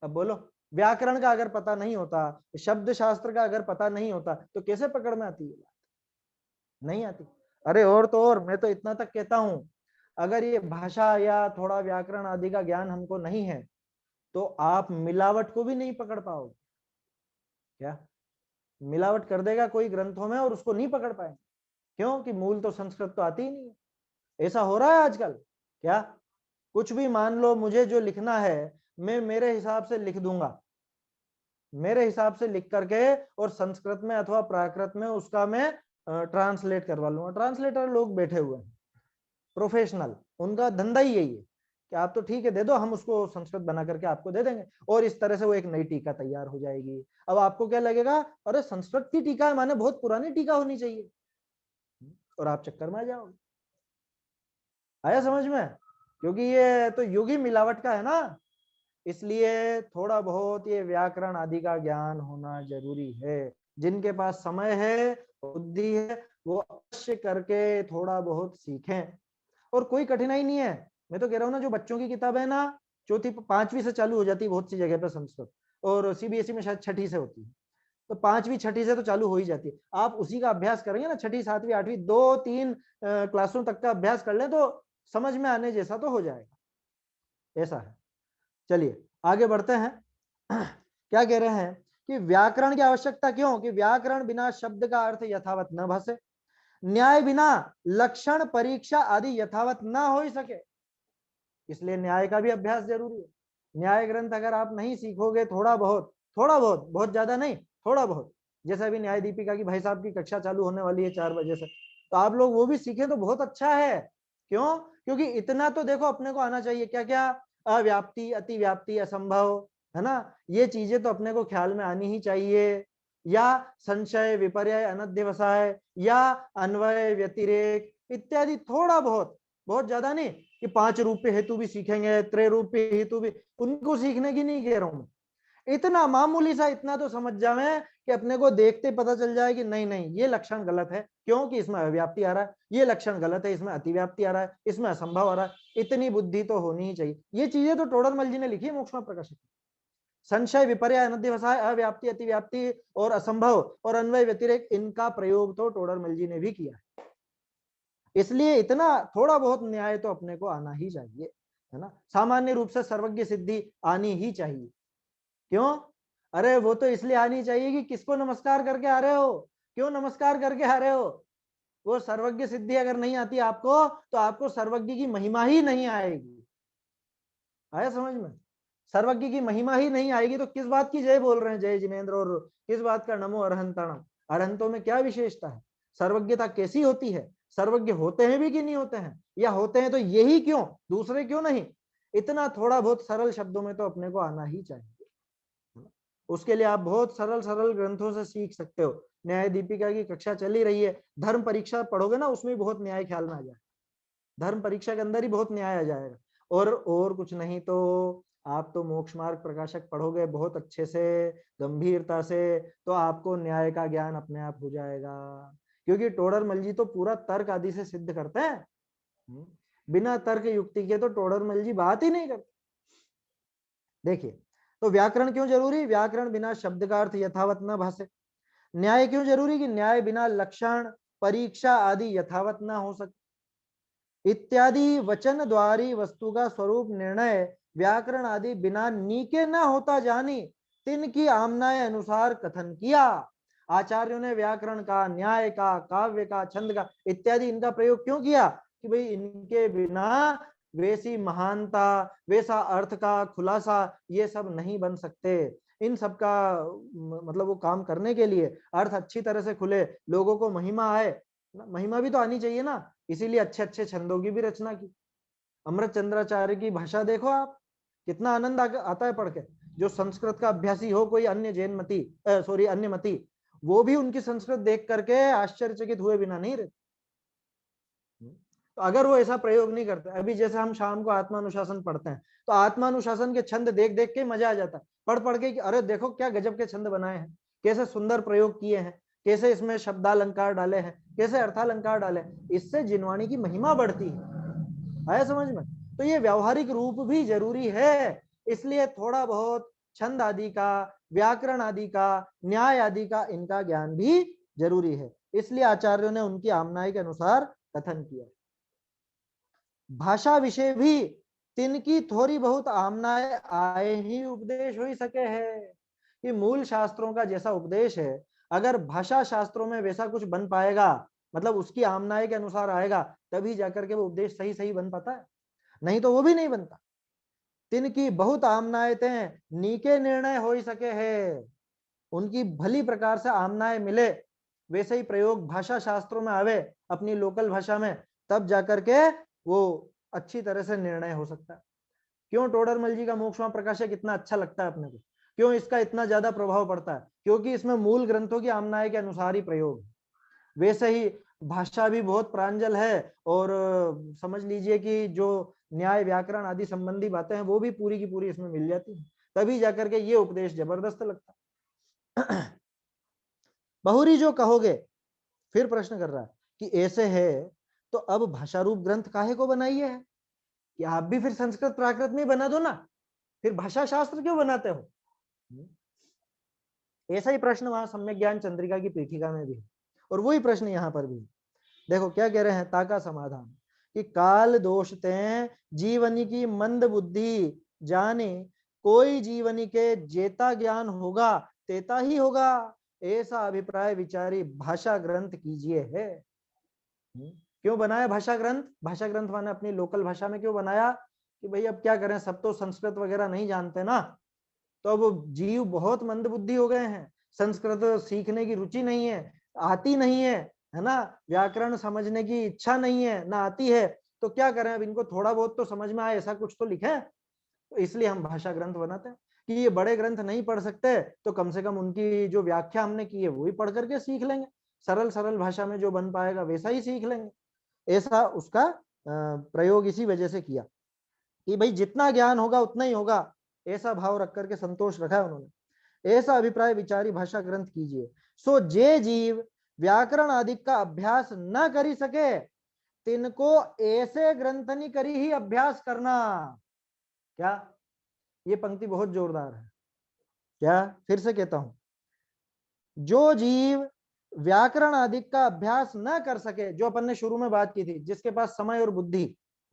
अब बोलो, व्याकरण का अगर पता नहीं होता, शब्द शास्त्र का अगर पता नहीं होता तो कैसे पकड़ में आती है? नहीं आती। अरे और तो और, मैं तो इतना तक कहता हूं, अगर ये भाषा या थोड़ा व्याकरण आदि का ज्ञान हमको नहीं है तो आप मिलावट को भी नहीं पकड़ पाओगे। क्या मिलावट कर देगा कोई ग्रंथों में और उसको नहीं पकड़ पाएंगे, क्यों कि मूल तो संस्कृत तो आती ही नहीं है। ऐसा हो रहा है आजकल। क्या कुछ भी मान लो, मुझे जो लिखना है मैं मेरे हिसाब से लिख दूंगा, मेरे हिसाब से लिख करके, और संस्कृत में अथवा प्राकृत में उसका मैं ट्रांसलेट करवा लूंगा। ट्रांसलेटर लोग बैठे हुए हैं प्रोफेशनल, उनका धंधा ही यही है कि आप तो ठीक है दे दो, हम उसको संस्कृत बना करके आपको दे देंगे, और इस तरह से वो एक नई टीका तैयार हो जाएगी। अब आपको क्या लगेगा, अरे संस्कृत की टीका है माने बहुत पुरानी टीका होनी चाहिए, और आप चक्कर में आ जाओगे। आया समझ में? क्योंकि ये तो युग ही मिलावट का है ना, इसलिए थोड़ा बहुत ये व्याकरण आदि का ज्ञान होना जरूरी है। जिनके पास समय है, बुद्धि है, वो अवश्य करके थोड़ा बहुत सीखें, और कोई कठिनाई नहीं है। मैं तो कह रहा हूँ ना, जो बच्चों की किताब है ना, चौथी पांचवी से चालू हो जाती है बहुत सी जगह पे संस्कृत, और सीबीएसई में शायद छठी से होती है, तो पांचवी छठी से तो चालू हो ही जाती है। आप उसी का अभ्यास करेंगे ना, छठी सातवीं आठवीं 2-3 क्लासों तक का अभ्यास कर लें तो समझ में आने जैसा तो हो जाएगा। ऐसा है। चलिए आगे बढ़ते हैं। क्या कह रहे हैं कि व्याकरण की आवश्यकता क्यों, कि व्याकरण बिना शब्द का अर्थ यथावत न भाषे, न्याय बिना लक्षण परीक्षा आदि यथावत न हो ही सके, इसलिए न्याय का भी अभ्यास जरूरी है। न्याय ग्रंथ अगर आप नहीं सीखोगे, थोड़ा बहुत, बहुत ज्यादा नहीं, थोड़ा बहुत, जैसे अभी न्याय दीपिका की भाई साहब की कक्षा चालू होने वाली है 4 बजे से, तो आप लोग वो भी सीखें तो बहुत अच्छा है। क्यों? क्योंकि इतना तो देखो अपने को आना चाहिए, क्या क्या, अव्याप्ति, अतिव्याप्ति, असंभव, है ना, ये चीजें तो अपने को ख्याल में आनी ही चाहिए, या संशय, विपर्यय, अनध्यवसाय, या अन्वय, व्यतिरेक इत्यादि, थोड़ा बहुत, बहुत ज्यादा नहीं कि 5 रूप हेतु भी सीखेंगे, त्रय रूप हेतु भी, उनको सीखने की नहीं कह रहा हूं मैं। इतना मामूली सा इतना तो समझ जाए कि अपने को देखते पता चल जाए कि नहीं नहीं ये लक्षण गलत है, क्योंकि इसमें अव्याप्ति आ रहा है, ये लक्षण गलत है, इसमें अतिव्याप्ति आ रहा है, इसमें असंभव आ रहा है। इतनी बुद्धि तो होनी ही चाहिए। ये चीजें तो टोडरमल जी ने लिखी है मोक्षमा प्रकाशित। संशय, विपर्य, अनध्यवसाय, अव्याप्ति, अतिव्याप्ति और असंभव और अन्वय, व्यतिरेक, इनका प्रयोग तो टोडरमल जी ने भी किया है। इसलिए इतना थोड़ा बहुत न्याय तो अपने को आना ही चाहिए, है ना। सामान्य रूप से सर्वज्ञ सिद्धि आनी ही चाहिए। क्यों? अरे वो तो इसलिए आनी चाहिए कि किसको नमस्कार करके आ रहे हो, क्यों नमस्कार करके आ रहे हो। वो सर्वज्ञ सिद्धि अगर नहीं आती आपको तो आपको सर्वज्ञ की महिमा ही नहीं आएगी। आया समझ में? सर्वज्ञ की महिमा ही नहीं आएगी तो किस बात की जय बोल रहे हैं, जय जिनेन्द्र, और किस बात का नमो अरहंतणम। अरहंतों में क्या विशेषता है, सर्वज्ञता कैसी होती है, सर्वज्ञ होते हैं भी कि नहीं होते हैं, या होते हैं तो यही क्यों, दूसरे क्यों नहीं। इतना थोड़ा बहुत सरल शब्दों में तो अपने को आना ही चाहिए। उसके लिए आप बहुत सरल सरल ग्रंथों से सीख सकते हो। न्याय दीपिका की कक्षा चल ही रही है, धर्म परीक्षा पढ़ोगे ना, उसमें बहुत न्याय ख्याल में आ जाएगा। धर्म परीक्षा के अंदर ही बहुत न्याय आ जाएगा। और कुछ नहीं तो आप तो मोक्ष मार्ग प्रकाशक पढ़ोगे बहुत अच्छे से, गंभीरता से, तो आपको न्याय का ज्ञान अपने आप हो जाएगा। क्योंकि टोडरमल जी तो पूरा तर्क आदि से सिद्ध करते हैं। बिना तर्क युक्ति के तो टोडरमल जी बात ही नहीं करते। देखिए, तो व्याकरण क्यों जरूरी, व्याकरण बिना शब्द का अर्थ यथावत न भाषे, न्याय क्यों जरूरी? कि न्याय बिना लक्षण, परीक्षा आदि यथावत ना हो सके। इत्यादि वचन द्वारी वस्तु का स्वरूप निर्णय व्याकरण आदि बिना नीके न होता जानी तिन की आमनाय अनुसार कथन किया। आचार्यों ने व्याकरण का, न्याय का, काव्य का, छंद का इत्यादि इनका प्रयोग क्यों किया? कि भाई इनके बिना वैसी महानता, वैसा अर्थ का खुलासा ये सब नहीं बन सकते। इन सब का मतलब वो काम करने के लिए अर्थ अच्छी तरह से खुले, लोगों को महिमा आए, महिमा भी तो आनी चाहिए ना, इसीलिए अच्छे अच्छे छंदों की भी रचना की। अमृत चंद्राचार्य की भाषा देखो आप, कितना आनंद आता है पढ़ के। जो संस्कृत का अभ्यासी हो, कोई अन्य जैन मती, सॉरी अन्य मती, वो भी उनकी संस्कृत देख करके आश्चर्यचकित हुए बिना नहीं रहते। तो अगर वो ऐसा प्रयोग नहीं करते, अभी जैसे हम शाम को आत्मानुशासन पढ़ते हैं, तो आत्मानुशासन के छंद देख देख के मजा आ जाता है, पढ़ पढ़ के कि अरे देखो क्या गजब के छंद बनाए हैं, कैसे सुंदर प्रयोग किए हैं, कैसे इसमें शब्दालंकार डाले हैं, कैसे अर्थालंकार डाले, इससे जिनवाणी की महिमा बढ़ती है। आया समझ में? तो ये व्यावहारिक रूप भी जरूरी है, इसलिए थोड़ा बहुत छंद आदि का, व्याकरण आदि का, न्याय आदि का इनका ज्ञान भी जरूरी है। इसलिए आचार्यों ने उनकी आमनाई के अनुसार कथन किया। भाषा विषय भी तिनकी थोड़ी बहुत आमनाए आए ही उपदेश हो ही सके है। कि मूल शास्त्रों का जैसा उपदेश है, अगर भाषा शास्त्रों में वैसा कुछ बन पाएगा, मतलब उसकी आमनाए के अनुसार आएगा, तभी जाकर के वो उपदेश सही सही बन पाता है, नहीं तो वो भी नहीं बनता। तिनकी बहुत आमनाएतें नीके निर्णय हो ही सके है। उनकी भली प्रकार से आमनाएं मिले, वैसे ही प्रयोग भाषा शास्त्रों में आवे अपनी लोकल भाषा में, तब जाकर के वो अच्छी तरह से निर्णय हो सकता है। क्यों टोडरमल जी का मोक्षमा प्रकाशक इतना अच्छा लगता है अपने को? क्यों इसका इतना ज्यादा प्रभाव पड़ता है? क्योंकि इसमें मूल ग्रंथों की आमनाय के अनुसार ही प्रयोग। वैसे ही भाषा भी बहुत प्रांजल है, और समझ लीजिए कि जो न्याय व्याकरण आदि संबंधी बातें हैं वो भी पूरी की पूरी इसमें मिल जाती है, तभी जाकर के ये उपदेश जबरदस्त लगता है। बहुरी जो कहोगे, फिर प्रश्न कर रहा है कि ऐसे है तो अब भाषा रूप ग्रंथ काहे को बनाइए है? कि आप भी फिर संस्कृत प्राकृत में बना दो ना, फिर भाषा शास्त्र क्यों बनाते हो? ऐसा ही प्रश्न वहां सम्यक ज्ञान चंद्रिका की पीठिका में भी है, और वही प्रश्न यहाँ पर भी। देखो क्या कह रहे हैं, ताका समाधान कि काल दोषते जीवनी की मंद बुद्धि जाने, कोई जीवनी के जेता ज्ञान होगा तेता ही होगा, ऐसा अभिप्राय विचारी भाषा ग्रंथ कीजिए है। क्यों बनाया भाषा ग्रंथ? भाषा ग्रंथ माने अपनी लोकल भाषा में क्यों बनाया? कि भाई अब क्या करें, सब तो संस्कृत वगैरह नहीं जानते ना, तो अब जीव बहुत मंद बुद्धि हो गए हैं, संस्कृत सीखने की रुचि नहीं है, आती नहीं है ना, व्याकरण समझने की इच्छा नहीं है ना, आती है, तो क्या करें, अब इनको थोड़ा बहुत तो समझ में आए, ऐसा कुछ तो लिखे, तो इसलिए हम भाषा ग्रंथ बनाते हैं कि ये बड़े ग्रंथ नहीं पढ़ सकते, तो कम से कम उनकी जो व्याख्या हमने की है वो ही पढ़ करके सीख लेंगे, सरल सरल भाषा में जो बन पाएगा वैसा ही सीख लेंगे। ऐसा उसका प्रयोग इसी वजह से किया कि भाई जितना ज्ञान होगा उतना ही होगा, ऐसा भाव रख करके संतोष रखा है उन्होंने। ऐसा अभिप्राय विचारी भाषा ग्रंथ कीजिए। सो जे जीव व्याकरण आदि का अभ्यास न करी सके, तिनको ऐसे ग्रंथनी करी ही अभ्यास करना। क्या ये पंक्ति बहुत जोरदार है? क्या, फिर से कहता हूं, जो जीव व्याकरण आदि का अभ्यास न कर सके, जो अपन ने शुरू में बात की थी, जिसके पास समय और बुद्धि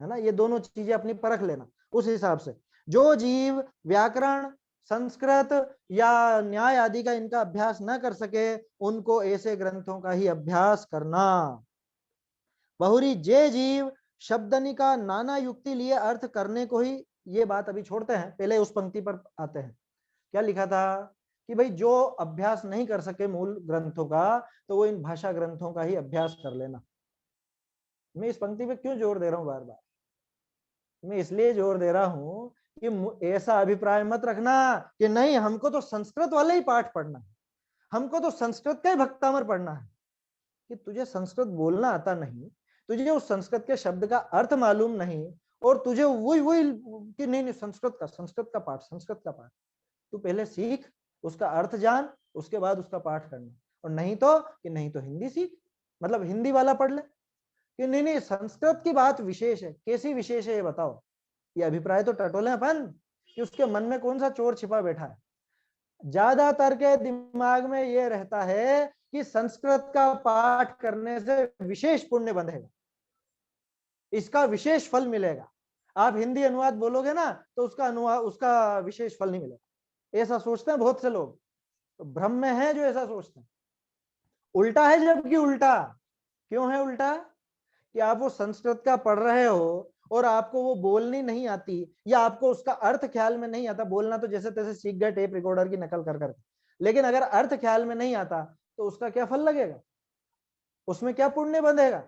है ना, ये दोनों चीजें अपनी परख लेना उस हिसाब से, जो जीव व्याकरण, संस्कृत या न्याय आदि का इनका अभ्यास न कर सके, उनको ऐसे ग्रंथों का ही अभ्यास करना। बहुरी जे जीव शब्दनी का नाना युक्ति लिए अर्थ करने को ही, ये बात अभी छोड़ते हैं, पहले उस पंक्ति पर आते हैं। क्या लिखा था कि भाई जो अभ्यास नहीं कर सके मूल ग्रंथों का, तो वो इन भाषा ग्रंथों का ही अभ्यास कर लेना। मैं इस पंक्ति पे क्यों जोर दे रहा हूं बार बार? मैं इसलिए जोर दे रहा हूं कि ऐसा अभिप्राय मत रखना कि नहीं हमको तो संस्कृत वाले ही पाठ पढ़ना है, हमको तो संस्कृत का ही भक्तामर पढ़ना है। कि तुझे संस्कृत बोलना आता नहीं, तुझे उस संस्कृत के शब्द का अर्थ मालूम नहीं, और तुझे वही वही कि नहीं संस्कृत का पाठ, संस्कृत का पाठ, तू पहले सीख, उसका अर्थ जान, उसके बाद उसका पाठ करना। और नहीं तो कि नहीं तो हिंदी सीख, मतलब हिंदी वाला पढ़ ले। कि नहीं नहीं संस्कृत की बात विशेष है, कैसी विशेष है ये बताओ? ये अभिप्राय तो टटोले अपन कि उसके मन में कौन सा चोर छिपा बैठा है। ज्यादातर के दिमाग में ये रहता है कि संस्कृत का पाठ करने से विशेष पुण्य बंधेगा, इसका विशेष फल मिलेगा। आप हिंदी अनुवाद बोलोगे ना तो उसका अनुवाद, उसका विशेष फल नहीं मिलेगा। ऐसा सोचते हैं बहुत से लोग, तो भ्रम में है जो ऐसा सोचते हैं। उल्टा है, जबकि उल्टा क्यों है? उल्टा कि आप वो संस्कृत का पढ़ रहे हो और आपको वो बोलनी नहीं आती, या आपको उसका अर्थ ख्याल में नहीं आता। बोलना तो जैसे तैसे सीख गए टेप रिकॉर्डर की नकल कर करके, लेकिन अगर अर्थ ख्याल में नहीं आता तो उसका क्या फल लगेगा, उसमें क्या पुण्य बंधेगा?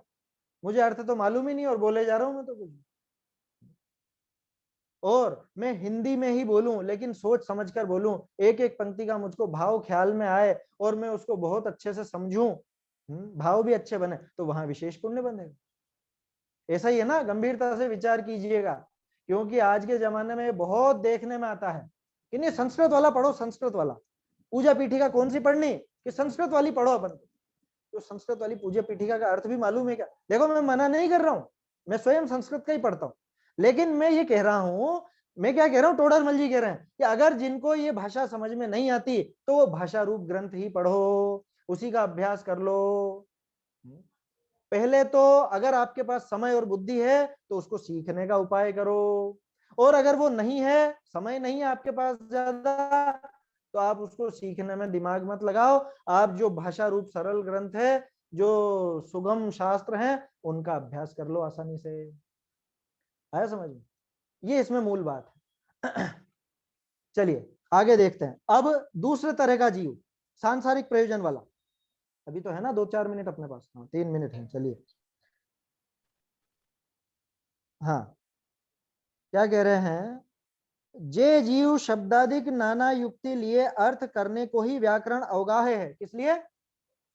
मुझे अर्थ तो मालूम ही नहीं और बोले जा रहा हूं मैं तो कुछ। और मैं हिंदी में ही बोलूं लेकिन सोच समझ कर बोलूं, एक एक पंक्ति का मुझको भाव ख्याल में आए और मैं उसको बहुत अच्छे से समझूं, भाव भी अच्छे बने, तो वहां विशेष पुण्य बनेगा। ऐसा ही है ना, गंभीरता से विचार कीजिएगा, क्योंकि आज के जमाने में बहुत देखने में आता है कि नहीं संस्कृत वाला पढ़ो, संस्कृत वाला पूजा पीठिका कौन सी पढ़नी, कि संस्कृत वाली पढ़ो अपन। तो संस्कृत वाली पूजा पीठिका का अर्थ भी मालूम है क्या? देखो मैं मना नहीं कर रहा हूं, मैं स्वयं संस्कृत का ही पढ़ता हूं, लेकिन मैं ये कह रहा हूं, मैं क्या कह रहा हूं, टोडरमल जी कह रहे हैं कि अगर जिनको ये भाषा समझ में नहीं आती तो वो भाषा रूप ग्रंथ ही पढ़ो, उसी का अभ्यास कर लो। पहले तो अगर आपके पास समय और बुद्धि है तो उसको सीखने का उपाय करो, और अगर वो नहीं है, समय नहीं है आपके पास ज्यादा, तो आप उसको सीखने में दिमाग मत लगाओ। आप जो भाषा रूप सरल ग्रंथ है, जो सुगम शास्त्र हैं, उनका अभ्यास कर लो आसानी से। आया समझ में? ये इसमें मूल बात है। चलिए आगे देखते हैं। अब दूसरे तरह का जीव, सांसारिक प्रयोजन वाला। अभी तो है ना 2-4 मिनट अपने पास? हाँ 3 मिनट है, चलिए। हाँ, क्या कह रहे हैं? जे जीव शब्दादिक नाना युक्ति लिए अर्थ करने को ही व्याकरण अवगाह्य है। किस लिए?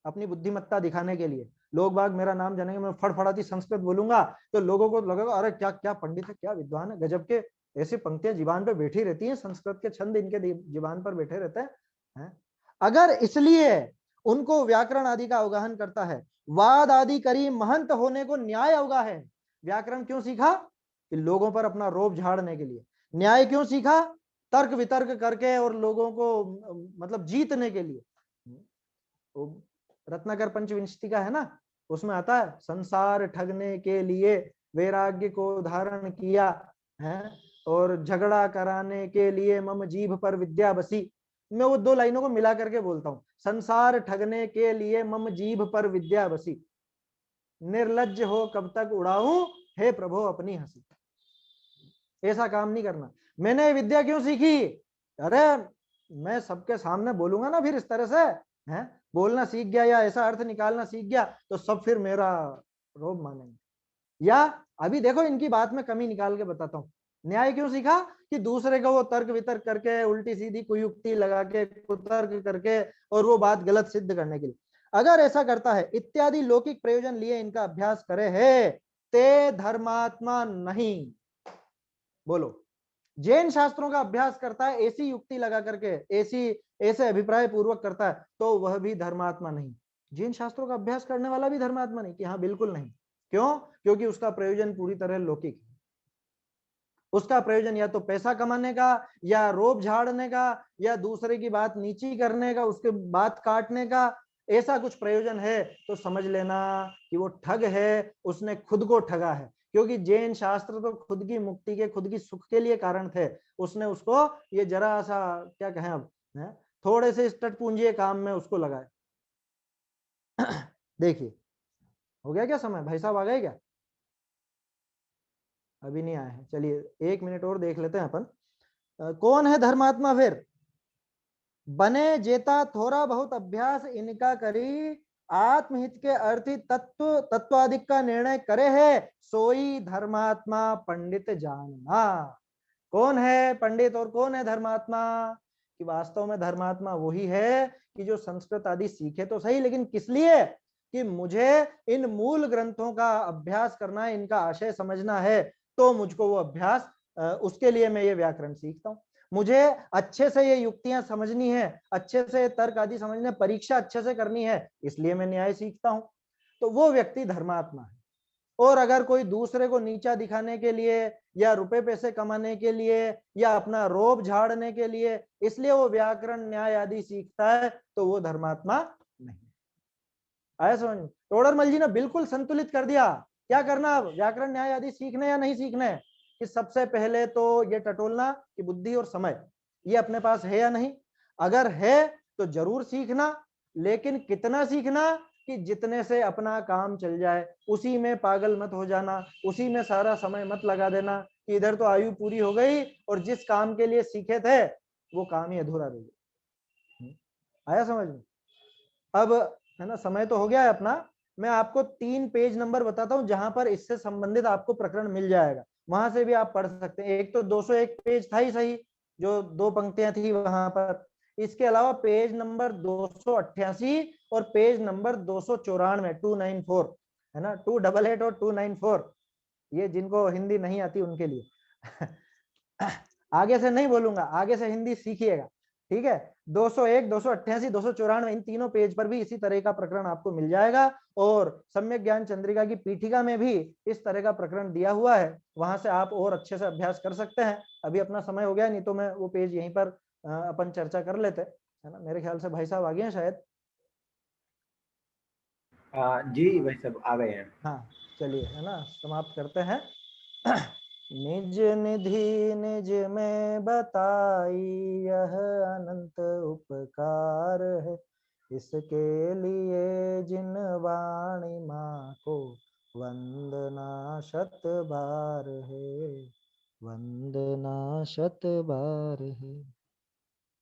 अपनी बुद्धिमत्ता दिखाने के लिए। लोग बाग मेरा नाम जानेंगे, मैं फड़फड़ाती संस्कृत बोलूंगा तो लोगों को लगेगा अरे क्या क्या पंडित है, क्या विद्वान है, गजब के ऐसी पंक्तियां जीवान पे बैठी रहती हैं, संस्कृत के छंद इनके जीवान पर बैठे रहते हैं। अगर इसलिए उनको व्याकरण आदि का अवगाहन करता है, वाद आदि करी महंत होने को न्याय अवगाह है। व्याकरण क्यों सीखा? कि लोगों पर अपना रोब झाड़ने के लिए। न्याय क्यों सीखा? तर्क वितर्क करके और लोगों को मतलब जीतने के लिए। तो रत्नाकर पंचविंशति का है ना, उसमें आता है संसार ठगने के लिए वैराग्य को धारण किया है, और झगड़ा कराने के लिए मम जीभ पर विद्या बसी। मैं वो 2 लाइनों को मिला करके बोलता हूँ, संसार ठगने के लिए मम जीभ पर विद्या बसी, निर्लज्ज हो कब तक उड़ाऊं हे प्रभु अपनी हंसी। ऐसा काम नहीं करना। मैंने विद्या क्यों सीखी? अरे मैं सबके सामने बोलूंगा ना फिर इस तरह से, हैं, बोलना सीख गया या ऐसा अर्थ निकालना सीख गया तो सब फिर मेरा रोब मानेंगे। या अभी देखो इनकी बात में कमी निकाल के बताता हूँ। न्याय क्यों सीखा? कि दूसरे को वो तर्क वितर्क करके उल्टी सीधी कुयुक्ति लगा के कुतर्क करके और वो बात गलत सिद्ध करने के लिए। अगर ऐसा करता है इत्यादि लौकिक प्रयोजन लिए इनका अभ्यास करे है, ते धर्मात्मा नहीं। बोलो, जैन शास्त्रों का अभ्यास करता है ऐसी युक्ति लगा करके, ऐसी ऐसे अभिप्राय पूर्वक करता है, तो वह भी धर्मात्मा नहीं। जैन शास्त्रों का अभ्यास करने वाला भी धर्मात्मा नहीं? कि हाँ बिल्कुल नहीं। क्यों? क्योंकि उसका प्रयोजन पूरी तरह लौकिक है। उसका प्रयोजन या तो पैसा कमाने का, या रोब झाड़ने का, या दूसरे की बात नीची करने का, उसके बात काटने का, ऐसा कुछ प्रयोजन है तो समझ लेना कि वो ठग है, उसने खुद को ठगा है। क्योंकि जैन शास्त्र तो खुद की मुक्ति के, खुद की सुख के लिए कारण थे, उसने उसको ये जरा सा क्या कहें अब, थोड़े से स्टटपूंजी काम में उसको लगाए। देखिए हो गया क्या समय? भाई साहब आ गए क्या? अभी नहीं आए हैं, चलिए 1 मिनट और देख लेते हैं अपन। कौन है धर्मात्मा फिर? बने जेता थोड़ा बहुत अभ्यास इनका करी, आत्महित के अर्थी तत्व तत्वाधिक का निर्णय करे है, सोई धर्मात्मा पंडित जानना। कौन है पंडित और कौन है धर्मात्मा? कि वास्तव में धर्मात्मा वही है कि जो संस्कृत आदि सीखे तो सही, लेकिन किस लिए? कि मुझे इन मूल ग्रंथों का अभ्यास करना है, इनका आशय समझना है, तो मुझको वो अभ्यास, उसके लिए मैं ये व्याकरण सीखता हूँ। मुझे अच्छे से ये युक्तियां समझनी है, अच्छे से तर्क आदि समझने, परीक्षा अच्छे से करनी है, इसलिए मैं न्याय सीखता हूं। तो वो व्यक्ति धर्मात्मा है। और अगर कोई दूसरे को नीचा दिखाने के लिए या रुपए पैसे कमाने के लिए या अपना रोब झाड़ने के लिए इसलिए वो व्याकरण न्याय आदि सीखता है तो वो धर्मात्मा नहीं। आया समझ में? टोडरमल जी ने बिल्कुल संतुलित कर दिया। क्या करना अब, व्याकरण न्याय आदि सीखने या नहीं सीखने? कि सबसे पहले तो ये टटोलना कि बुद्धि और समय ये अपने पास है या नहीं। अगर है तो जरूर सीखना, लेकिन कितना सीखना कि जितने से अपना काम चल जाए, उसी में पागल मत हो जाना, उसी में सारा समय मत लगा देना कि इधर तो आयु पूरी हो गई और जिस काम के लिए सीखे थे वो काम ही अधूरा रह गया। आया समझ में? अब है ना, समय तो हो गया है अपना। मैं आपको 3 पेज नंबर बताता हूं जहां पर इससे संबंधित आपको प्रकरण मिल जाएगा, वहां से भी आप पढ़ सकते हैं। एक तो 201 पेज था ही सही, जो 2 पंक्तियां थी वहां पर। इसके अलावा पेज नंबर 288 और पेज नंबर 294, 294 है ना, 288 और 294, ये जिनको हिंदी नहीं आती उनके लिए। आगे से नहीं बोलूंगा, आगे से हिंदी सीखिएगा, ठीक है। 201, 288, 294 इन तीनों पेज पर भी इसी तरह का प्रकरण आपको मिल जाएगा। और सम्यक ज्ञान चंद्रिका की पीठिका में भी इस तरह का प्रकरण दिया हुआ है, वहां से आप और अच्छे से अभ्यास कर सकते हैं। अभी अपना समय हो गया, नहीं तो मैं वो पेज यहीं पर अपन चर्चा कर लेते, है ना। मेरे ख्याल से भाई साहब आ गए हैं शायद। जी भाई साहब आ गए हैं। हाँ चलिए, है ना, समाप्त करते हैं। निज निधि निज में बताई, यह अनंत उपकार है। इसके लिए जिन वाणी माँ को वंदना शत बार है, वंदना शत बार है।